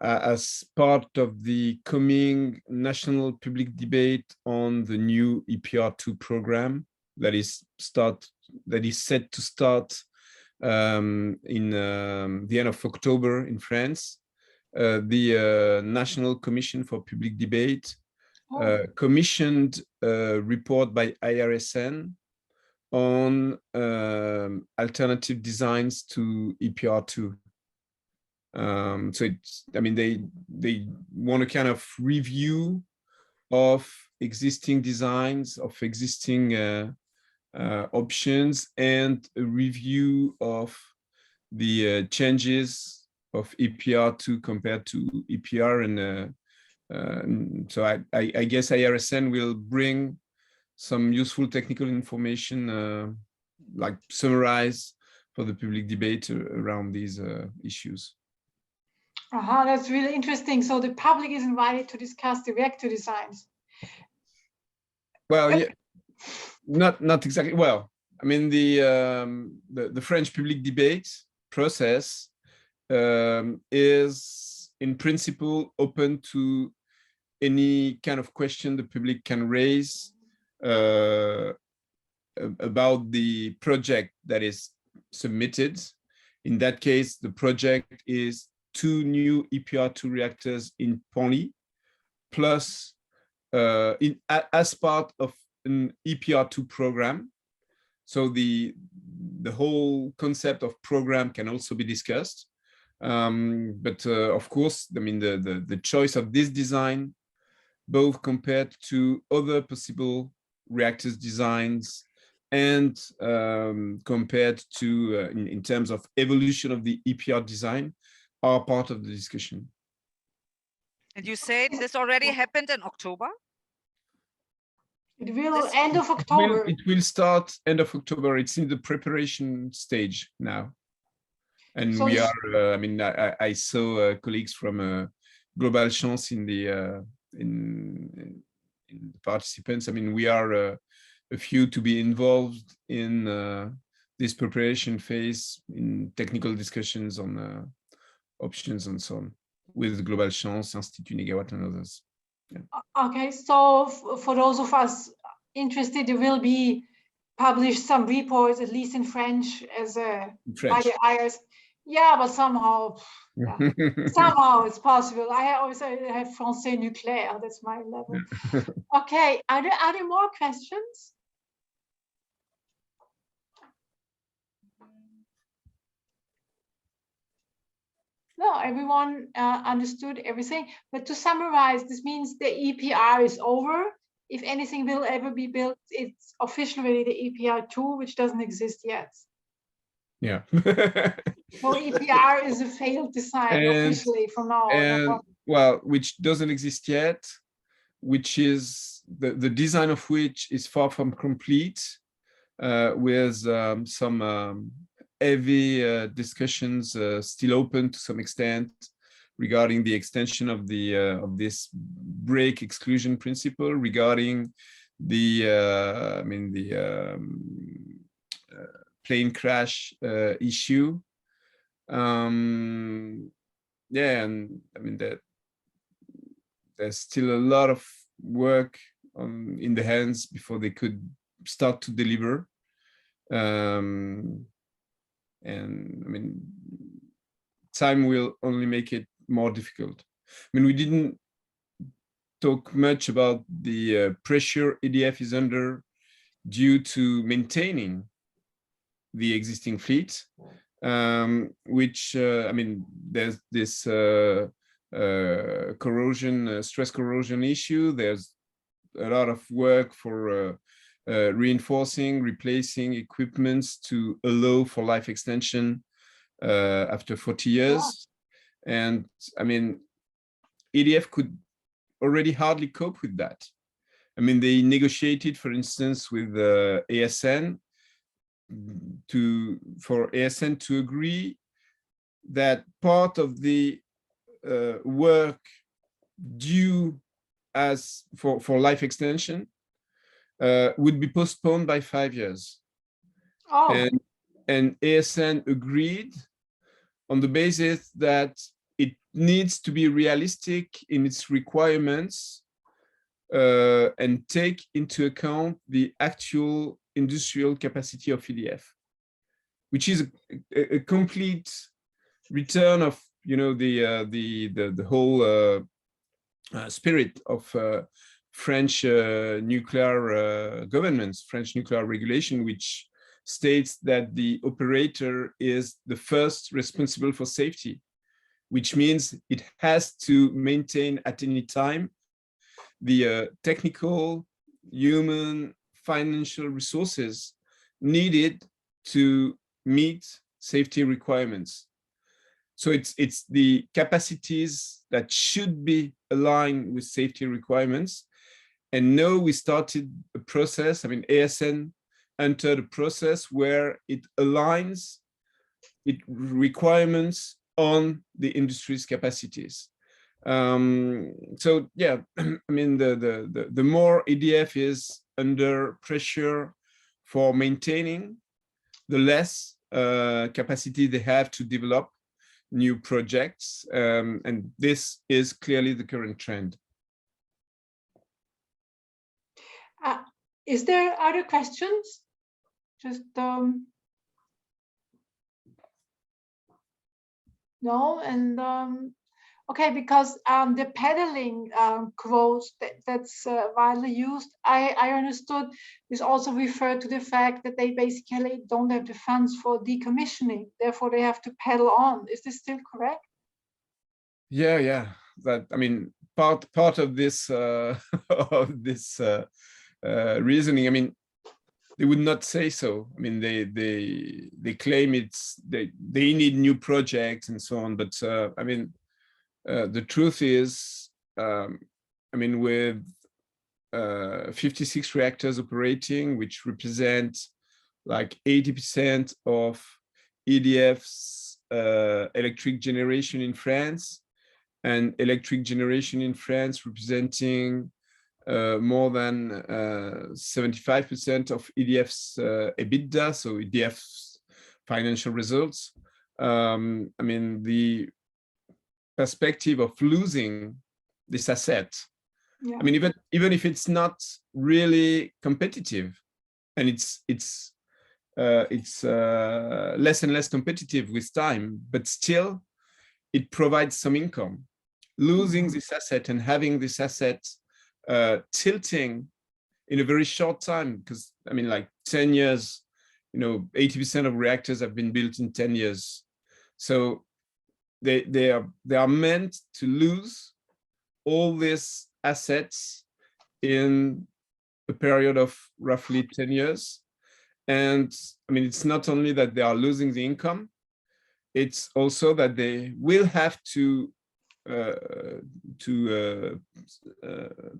as part of the coming national public debate on the new EPR2 program that is set to start in the end of October in France, the National Commission for Public Debate commissioned a report by IRSN on alternative designs to EPR2. So it's, I mean, they want a kind of review of existing designs, of existing options, and a review of the changes of EPR2 compared to EPR. And so I guess IRSN will bring some useful technical information, like summarize for the public debate around these issues. That's really interesting. So the public is invited to discuss the reactor designs. Well, yeah, not exactly. Well, I mean, the French public debate process is in principle open to any kind of question the public can raise about the project that is submitted. In that case, the project is 2 new EPR2 reactors in Penly, plus as part of an EPR2 program. So the whole concept of program can also be discussed. But of course, I mean, the choice of this design, both compared to other possible reactors designs and compared to in terms of evolution of the EPR design, are part of the discussion. And you said this already happened in October? It will end of October. It will start end of October. It's in the preparation stage now. And So we are, I mean, I saw colleagues from Global Chance in the participants. I mean, we are a few to be involved in this preparation phase in technical discussions on options and so on with Global Chance, Institut Negawatt and others. Yeah. Okay, so for those of us interested, there will be published some reports, at least in French, as by the IRs. Yeah, but somehow, yeah, somehow it's possible. I also have Français nucléaire. That's my level. Okay, are there more questions? No, everyone understood everything. But to summarize, this means the EPR is over. If anything will ever be built, it's officially the EPR2, which doesn't exist yet. Yeah. So EPR is a failed design officially from now on. And well, which doesn't exist yet, which is the design of which is far from complete, with some heavy discussions still open to some extent regarding the extension of the of this break exclusion principle, regarding the I mean the plane crash issue. Yeah, and I mean that there's still a lot of work in the hands before they could start to deliver. And I mean, time will only make it more difficult. I mean, we didn't talk much about the pressure EDF is under due to maintaining the existing fleet, which I mean, there's this corrosion, stress corrosion issue. There's a lot of work for reinforcing, replacing equipments to allow for life extension after 40 years. And I mean, EDF could already hardly cope with that. I mean, they negotiated, for instance, with ASN for ASN to agree that part of the work due as for life extension would be postponed by 5 years. Oh. And ASN agreed on the basis that it needs to be realistic in its requirements and take into account the actual industrial capacity of EDF, which is a complete return of, you know, the whole spirit of French nuclear governance, French nuclear regulation, which states that the operator is the first responsible for safety, which means it has to maintain at any time the technical, human, financial resources needed to meet safety requirements. So it's the capacities that should be aligned with safety requirements. And now we started a process, I mean, ASN entered a process where it aligns its requirements on the industry's capacities. So yeah, I mean, the more EDF is under pressure for maintaining, the less capacity they have to develop new projects, and this is clearly the current trend. Is there other questions? Just no, and okay, because the pedaling quote that's widely used, I understood is also referred to the fact that they basically don't have the funds for decommissioning, therefore they have to pedal on. Is this still correct? Yeah. That, I mean, part of this of this reasoning. I mean, they would not say so. I mean, they claim they need new projects and so on. But I mean, the truth is, I mean, with 56 reactors operating, which represent like 80% of EDF's electric generation in France, and electric generation in France representing more than 75% of EDF's EBITDA, so EDF's financial results. I mean, the perspective of losing this asset, Yeah. I mean, even if it's not really competitive, and it's less and less competitive with time, but still it provides some income. Losing this asset and having this asset tilting in a very short time, because I mean, like 10 years, you know, 80% of reactors have been built in 10 years. So they are meant to lose all these assets in a period of roughly 10 years. And I mean, it's not only that they are losing the income, it's also that they will have to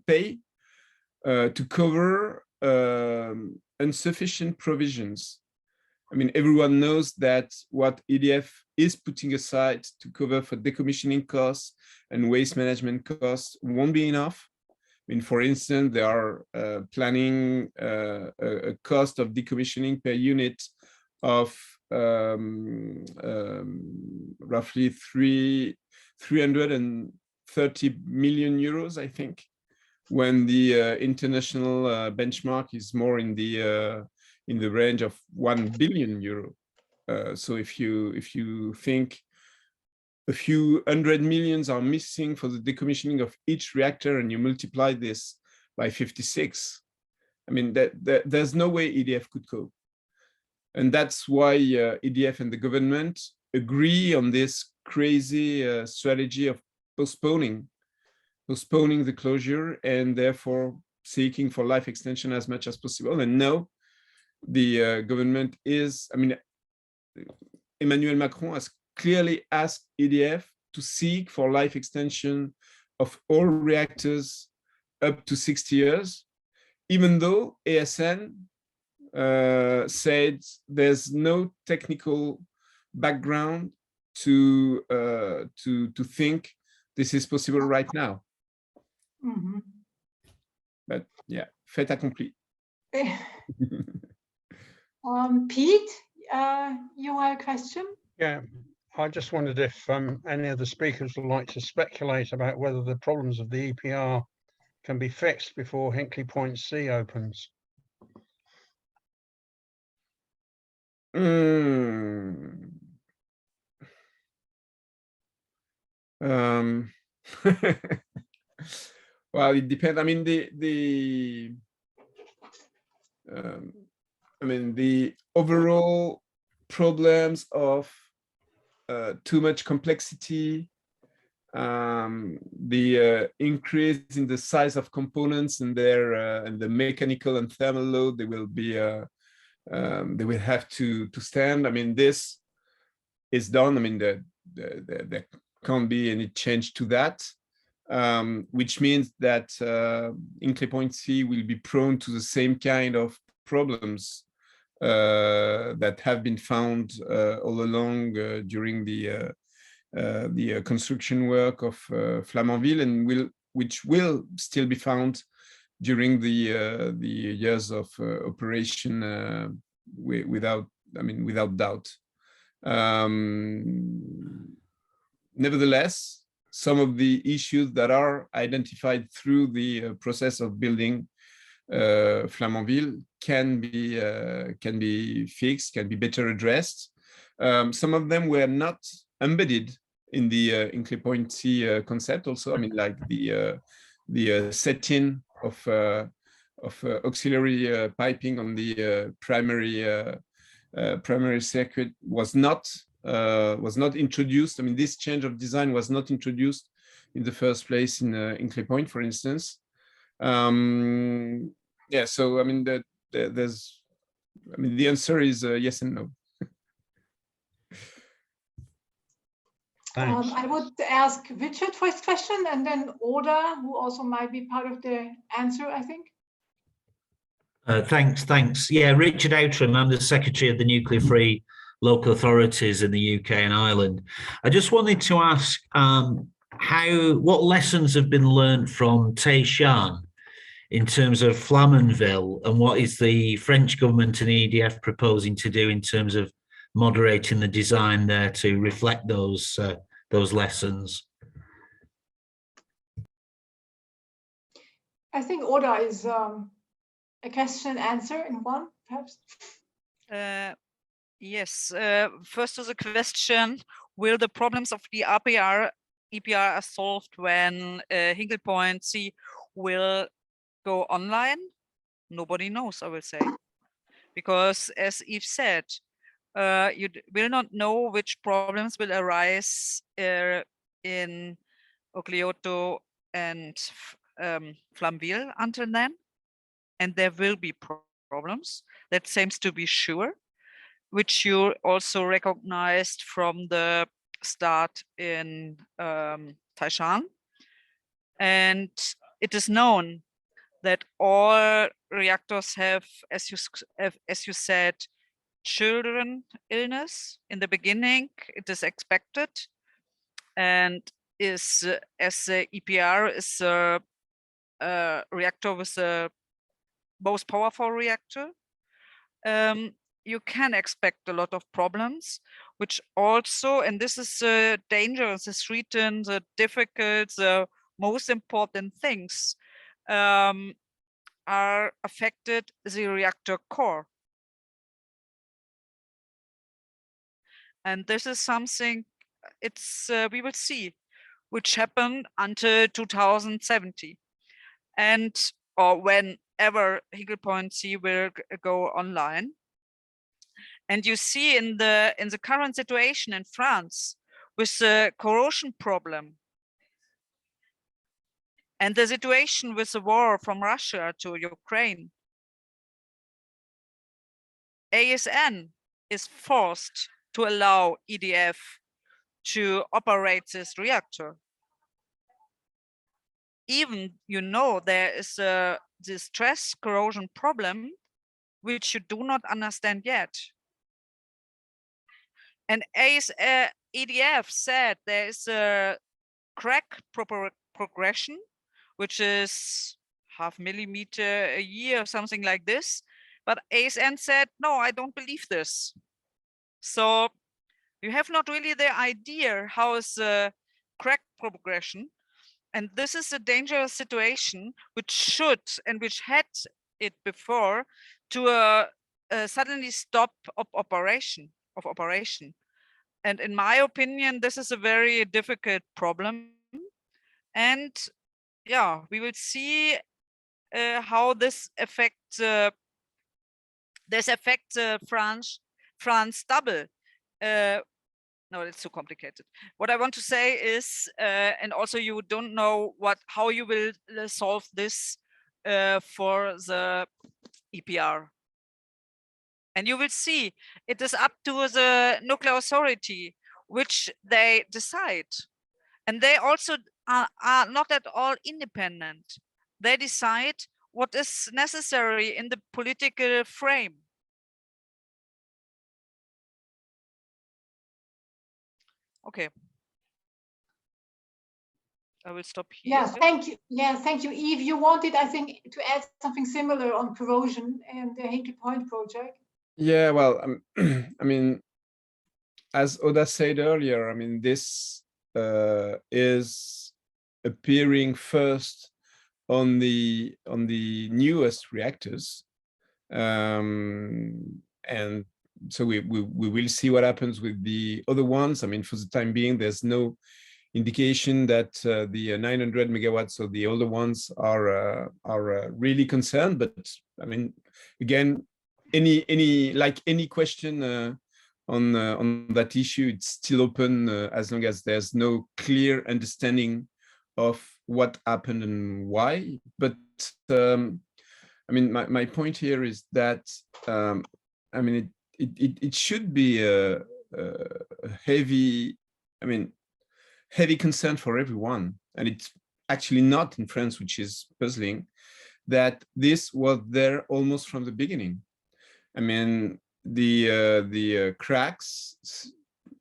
pay to cover insufficient provisions. I mean, everyone knows that what EDF is putting aside to cover for decommissioning costs and waste management costs won't be enough. I mean, for instance, they are planning a cost of decommissioning per unit of roughly 330 million euros, I think, when the international benchmark is more in the range of 1 billion euro. So if you think a few hundred millions are missing for the decommissioning of each reactor, and you multiply this by 56, I mean, there's no way EDF could cope. And that's why EDF and the government agree on this crazy strategy of postponing the closure, and therefore seeking for life extension as much as possible. And no, the government is, I mean, Emmanuel Macron has clearly asked EDF to seek for life extension of all reactors up to 60 years, even though ASN said there's no technical background to think this is possible right now. Mm-hmm. But yeah, fait accompli. Pete, you have a question? Yeah, I just wondered if any of the speakers would like to speculate about whether the problems of the EPR can be fixed before Hinkley Point C opens. Well, it depends. I mean, the overall problems of too much complexity, the increase in the size of components and and the mechanical and thermal load, they will have to stand. I mean, this is done. I mean, there can't be any change to that, which means that Hinkley Point C will be prone to the same kind of problems that have been found all along during the construction work of Flamanville, and which will still be found during the years of operation, without doubt. Nevertheless, some of the issues that are identified through the process of building Flamanville can be fixed, can be better addressed. Some of them were not embedded in the Hinkley Point C concept. Also, I mean, like the setting of auxiliary piping on the primary circuit was not introduced. I mean, this change of design was not introduced in the first place in Hinkley Point, for instance. Yeah, so I mean, the answer is yes and no. Thanks. I would ask Richard for his question, and then Oda, who also might be part of the answer, I think. Thanks. Yeah, Richard Outram. I'm the Secretary of the Nuclear Free Local Authorities in the UK and Ireland. I just wanted to ask what lessons have been learned from Taishan in terms of Flamanville, and what is the French government and EDF proposing to do in terms of moderating the design there to reflect those lessons? I think Oda is a question and answer in one, perhaps. Yes. First to the question: will the problems of the EPR are solved when Hinkley Point C will go online? Nobody knows, I will say, because as Yves said, you will not know which problems will arise in Oglioto and Flamanville until then, and there will be problems. That seems to be sure, which you also recognized from the start in Taishan. And it is known that all reactors have, as you said, children illness in the beginning. It is expected, and is as the EPR is a reactor with the most powerful reactor, you can expect a lot of problems, which also, and this is dangerous, is written, the difficult, the most important things are affected the reactor core. And this is something, it's we will see, which happened until 2070, and or whenever Hinkley Point C will go online. And you see in the current situation in France with the corrosion problem and the situation with the war from Russia to Ukraine, ASN is forced to allow EDF to operate this reactor. Even there is this stress corrosion problem, which you do not understand yet. And EDF said there is a crack progression, which is 0.5 millimeter a year or something like this. But ASN said, no, I don't believe this. So you have not really the idea how is the crack progression. And this is a dangerous situation, which should, and which had it before, to suddenly stop operation. And in my opinion, this is a very difficult problem. And yeah, we will see how this affects France double. No, it's too complicated. What I want to say is, and also you don't know how you will solve this for the EPR. And you will see it is up to the nuclear authority, which they decide. And they also are not at all independent. They decide what is necessary in the political frame. Okay. I will stop here. Yeah, thank you. Yeah, thank you. Yves, you wanted, I think, to add something similar on corrosion and the Hinkley Point project. Yeah, well, I mean, as Oda said earlier, I mean, this is appearing first on the newest reactors, and so we will see what happens with the other ones. I mean, for the time being, there's no indication that the 900 megawatts of the older ones are really concerned. But I mean, again, any question on that issue, it's still open as long as there's no clear understanding of what happened and why. But I mean, my point here is that I mean, it should be a heavy, I mean, heavy concern for everyone, and it's actually not in France, which is puzzling, that this was there almost from the beginning. I mean, the cracks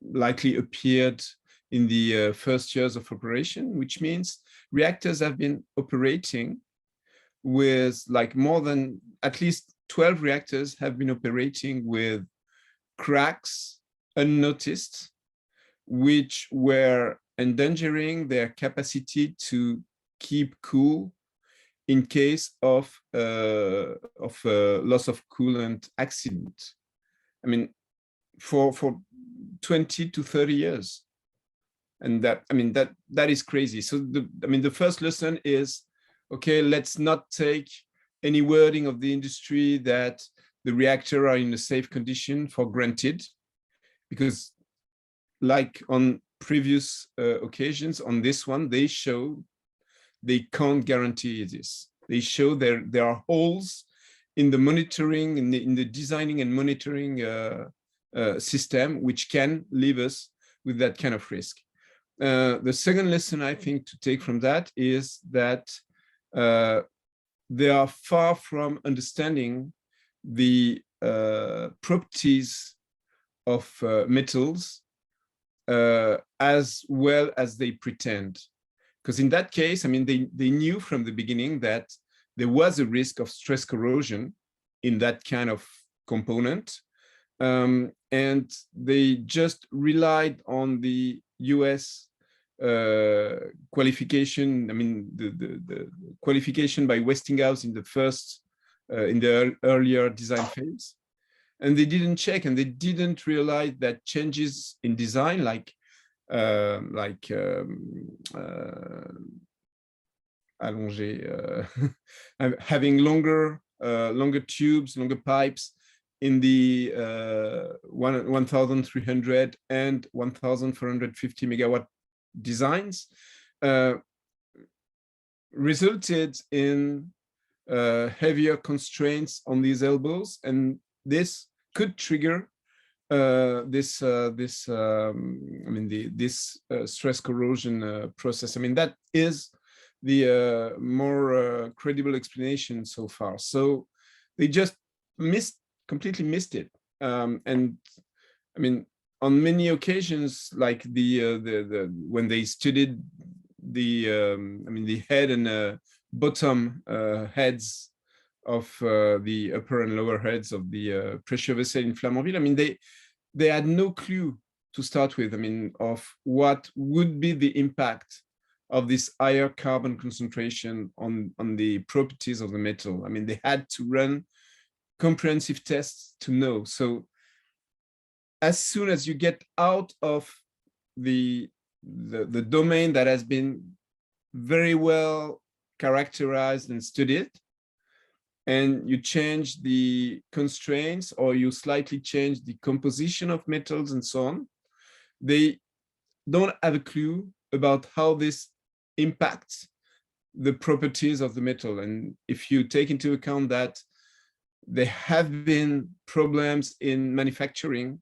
likely appeared in the first years of operation, which means reactors have been operating with like more than at least 12 reactors have been operating with cracks unnoticed, which were endangering their capacity to keep cool in case of loss of coolant accident. I mean, for 20 to 30 years. And that, I mean, that is crazy. So the first lesson is, okay, let's not take any wording of the industry that the reactor are in a safe condition for granted, because like on previous occasions, on this one, they show they can't guarantee this. They show there are holes in the monitoring, in the designing and monitoring system, which can leave us with that kind of risk. The second lesson I think to take from that is that they are far from understanding the properties of metals as well as they pretend. Because in that case, I mean, they knew from the beginning that there was a risk of stress corrosion in that kind of component. And they just relied on the US qualification. I mean, the qualification by Westinghouse in the first, in the earlier design phase. And they didn't check, and they didn't realize that changes in design, like having longer tubes, longer pipes in the 1,300 and 1,450 megawatt designs resulted in heavier constraints on these elbows, and this could trigger this stress corrosion process. I mean, that is the more credible explanation so far. So they just completely missed it. And I mean, on many occasions, like when they studied the head and bottom heads of the upper and lower heads of the pressure vessel in Flamanville, I mean, they had no clue to start with, I mean, of what would be the impact of this higher carbon concentration on the properties of the metal. I mean, they had to run comprehensive tests to know. So as soon as you get out of the domain that has been very well characterized and studied, and you change the constraints or you slightly change the composition of metals and so on, they don't have a clue about how this impacts the properties of the metal. And if you take into account that there have been problems in manufacturing,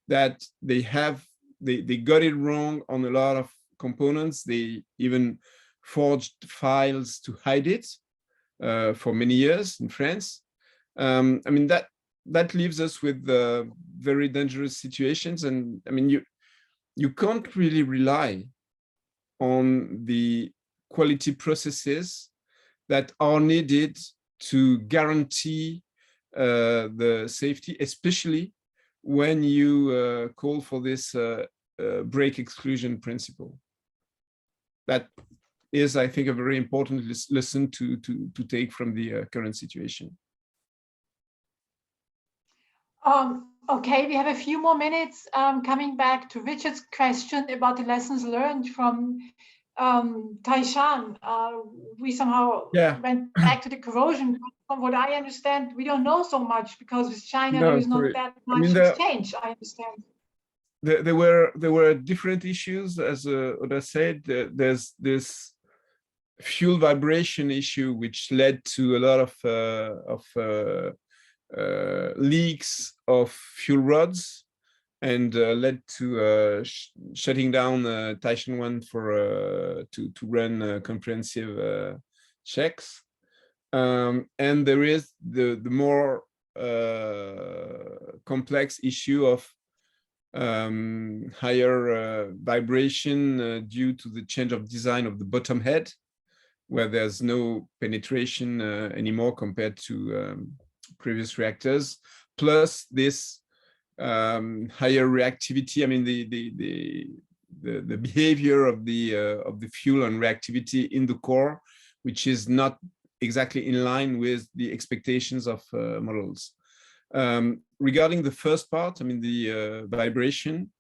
that they got it wrong on a lot of components, they even forged files to hide it for many years in France. I mean, that leaves us with very dangerous situations. And I mean, you can't really rely on the quality processes that are needed to guarantee the safety, especially when you call for this break exclusion principle. That is, I think, a very important lesson to take from the current situation. Okay, we have a few more minutes. Coming back to Richard's question about the lessons learned from Taishan, we somehow went back to the corrosion. From what I understand, we don't know so much because with China there is not that much exchange. I understand. There were different issues, as Oda said. There's this fuel vibration issue, which led to a lot of leaks of fuel rods, and led to shutting down Taishan 1 for to run comprehensive checks. And there is the more complex issue of higher vibration due to the change of design of the bottom head, where there's no penetration anymore compared to previous reactors, plus this higher reactivity. I mean, the behavior of the fuel and reactivity in the core, which is not exactly in line with the expectations of models. Regarding the first part, I mean, the vibration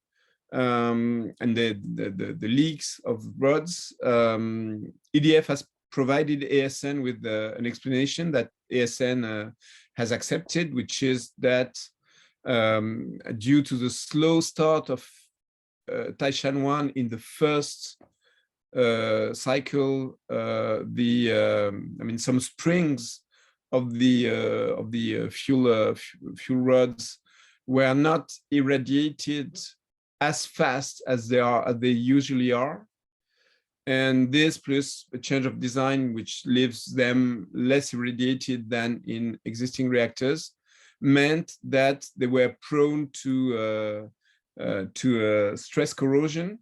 and the leaks of rods, EDF has provided ASN with an explanation that ASN has accepted, which is that due to the slow start of Taishan 1 in the first cycle, I mean, some springs of the fuel rods were not irradiated as fast as they usually are, and this plus a change of design which leaves them less irradiated than in existing reactors meant that they were prone to stress corrosion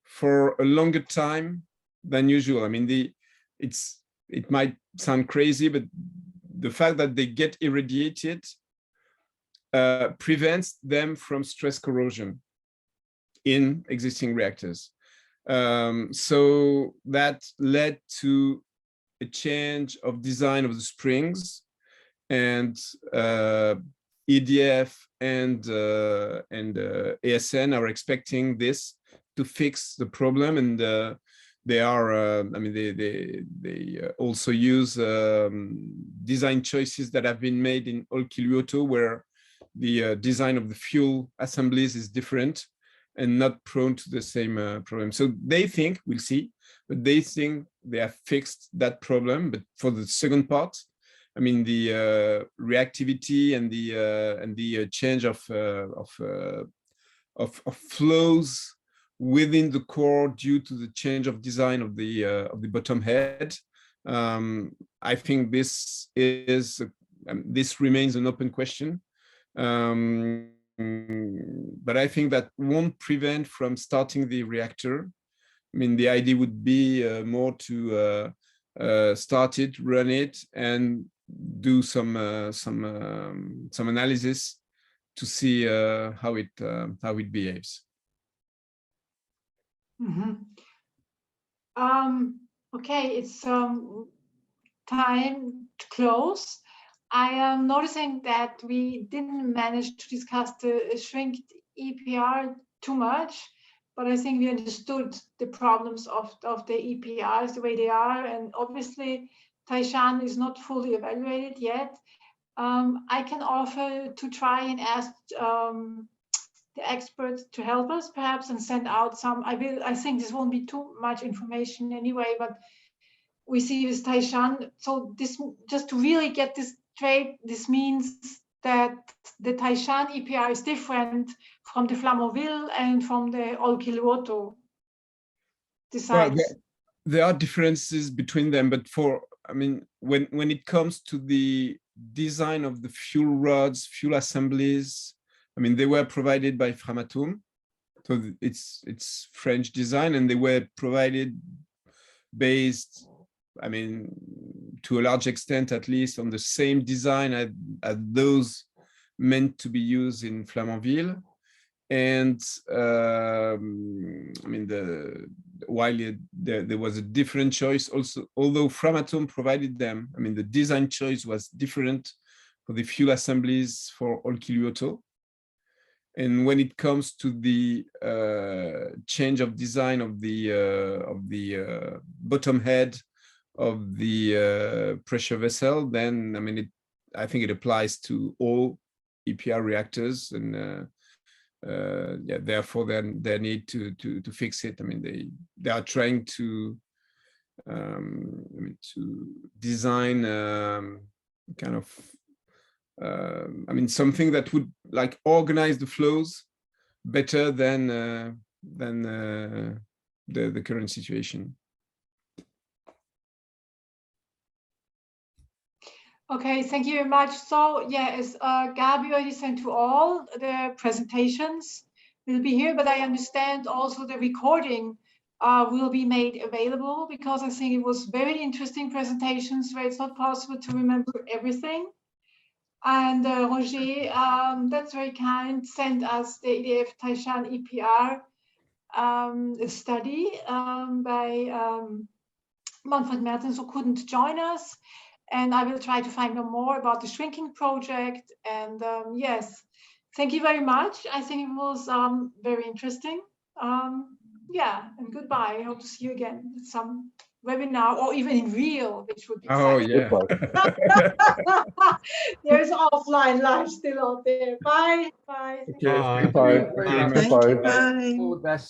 for a longer time than usual. I mean, it might sound crazy, but the fact that they get irradiated prevents them from stress corrosion in existing reactors. So that led to a change of design of the springs, and EDF and ASN are expecting this to fix the problem, and they are. I mean, they also use design choices that have been made in Olkiluoto, where the design of the fuel assemblies is different and not prone to the same problem. So they think, we'll see, but they think they have fixed that problem. But for the second part, I mean, the reactivity and the change of flows within the core due to the change of design of the bottom head, I think this remains an open question. But I think that won't prevent from starting the reactor. I mean, the idea would be more to start it, run it, and do some analysis to see how it behaves. Mm-hmm. Okay, it's time to close. I am noticing that we didn't manage to discuss the shrinked EPR too much, but I think we understood the problems of the EPRs the way they are, and obviously Taishan is not fully evaluated yet. I can offer to try and ask the experts to help us perhaps and send out some. I think this won't be too much information anyway, but we see with Taishan. So this, just to really get this straight, this means that the Taishan EPR is different from the Flamanville and from the Olkiluoto designs. Well, there are differences between them, but I mean, when it comes to the design of the fuel rods, fuel assemblies, I mean, they were provided by Framatome, so it's French design, and they were provided based, I mean, to a large extent, at least, on the same design as those meant to be used in Flamanville. And I mean, while there was a different choice also, although Framatome provided them, I mean, the design choice was different for the fuel assemblies for Olkiluoto. And when it comes to the change of design of the bottom head of the pressure vessel, then I mean, I think it applies to all EPR reactors, and yeah, therefore then they need to fix it. I mean, they are trying to I mean, to design kind of I mean, something that would like organize the flows better than the current situation. Okay, thank you very much. So yeah, as Gabi already sent to all, the presentations will be here, but I understand also the recording will be made available, because I think it was very interesting presentations where it's not possible to remember everything. And Roger, that's very kind, sent us the EDF Taishan EPR study by Manfred Mertens, who couldn't join us. And I will try to find out more about the shrinking project. And yes, thank you very much. I think it was very interesting. Yeah, and goodbye. I hope to see you again at some webinar, or even in real, which would be exciting. Yeah. There's offline life still out there. Bye. Bye. Okay, Bye. thank you very much. Thank you. Bye. All the best.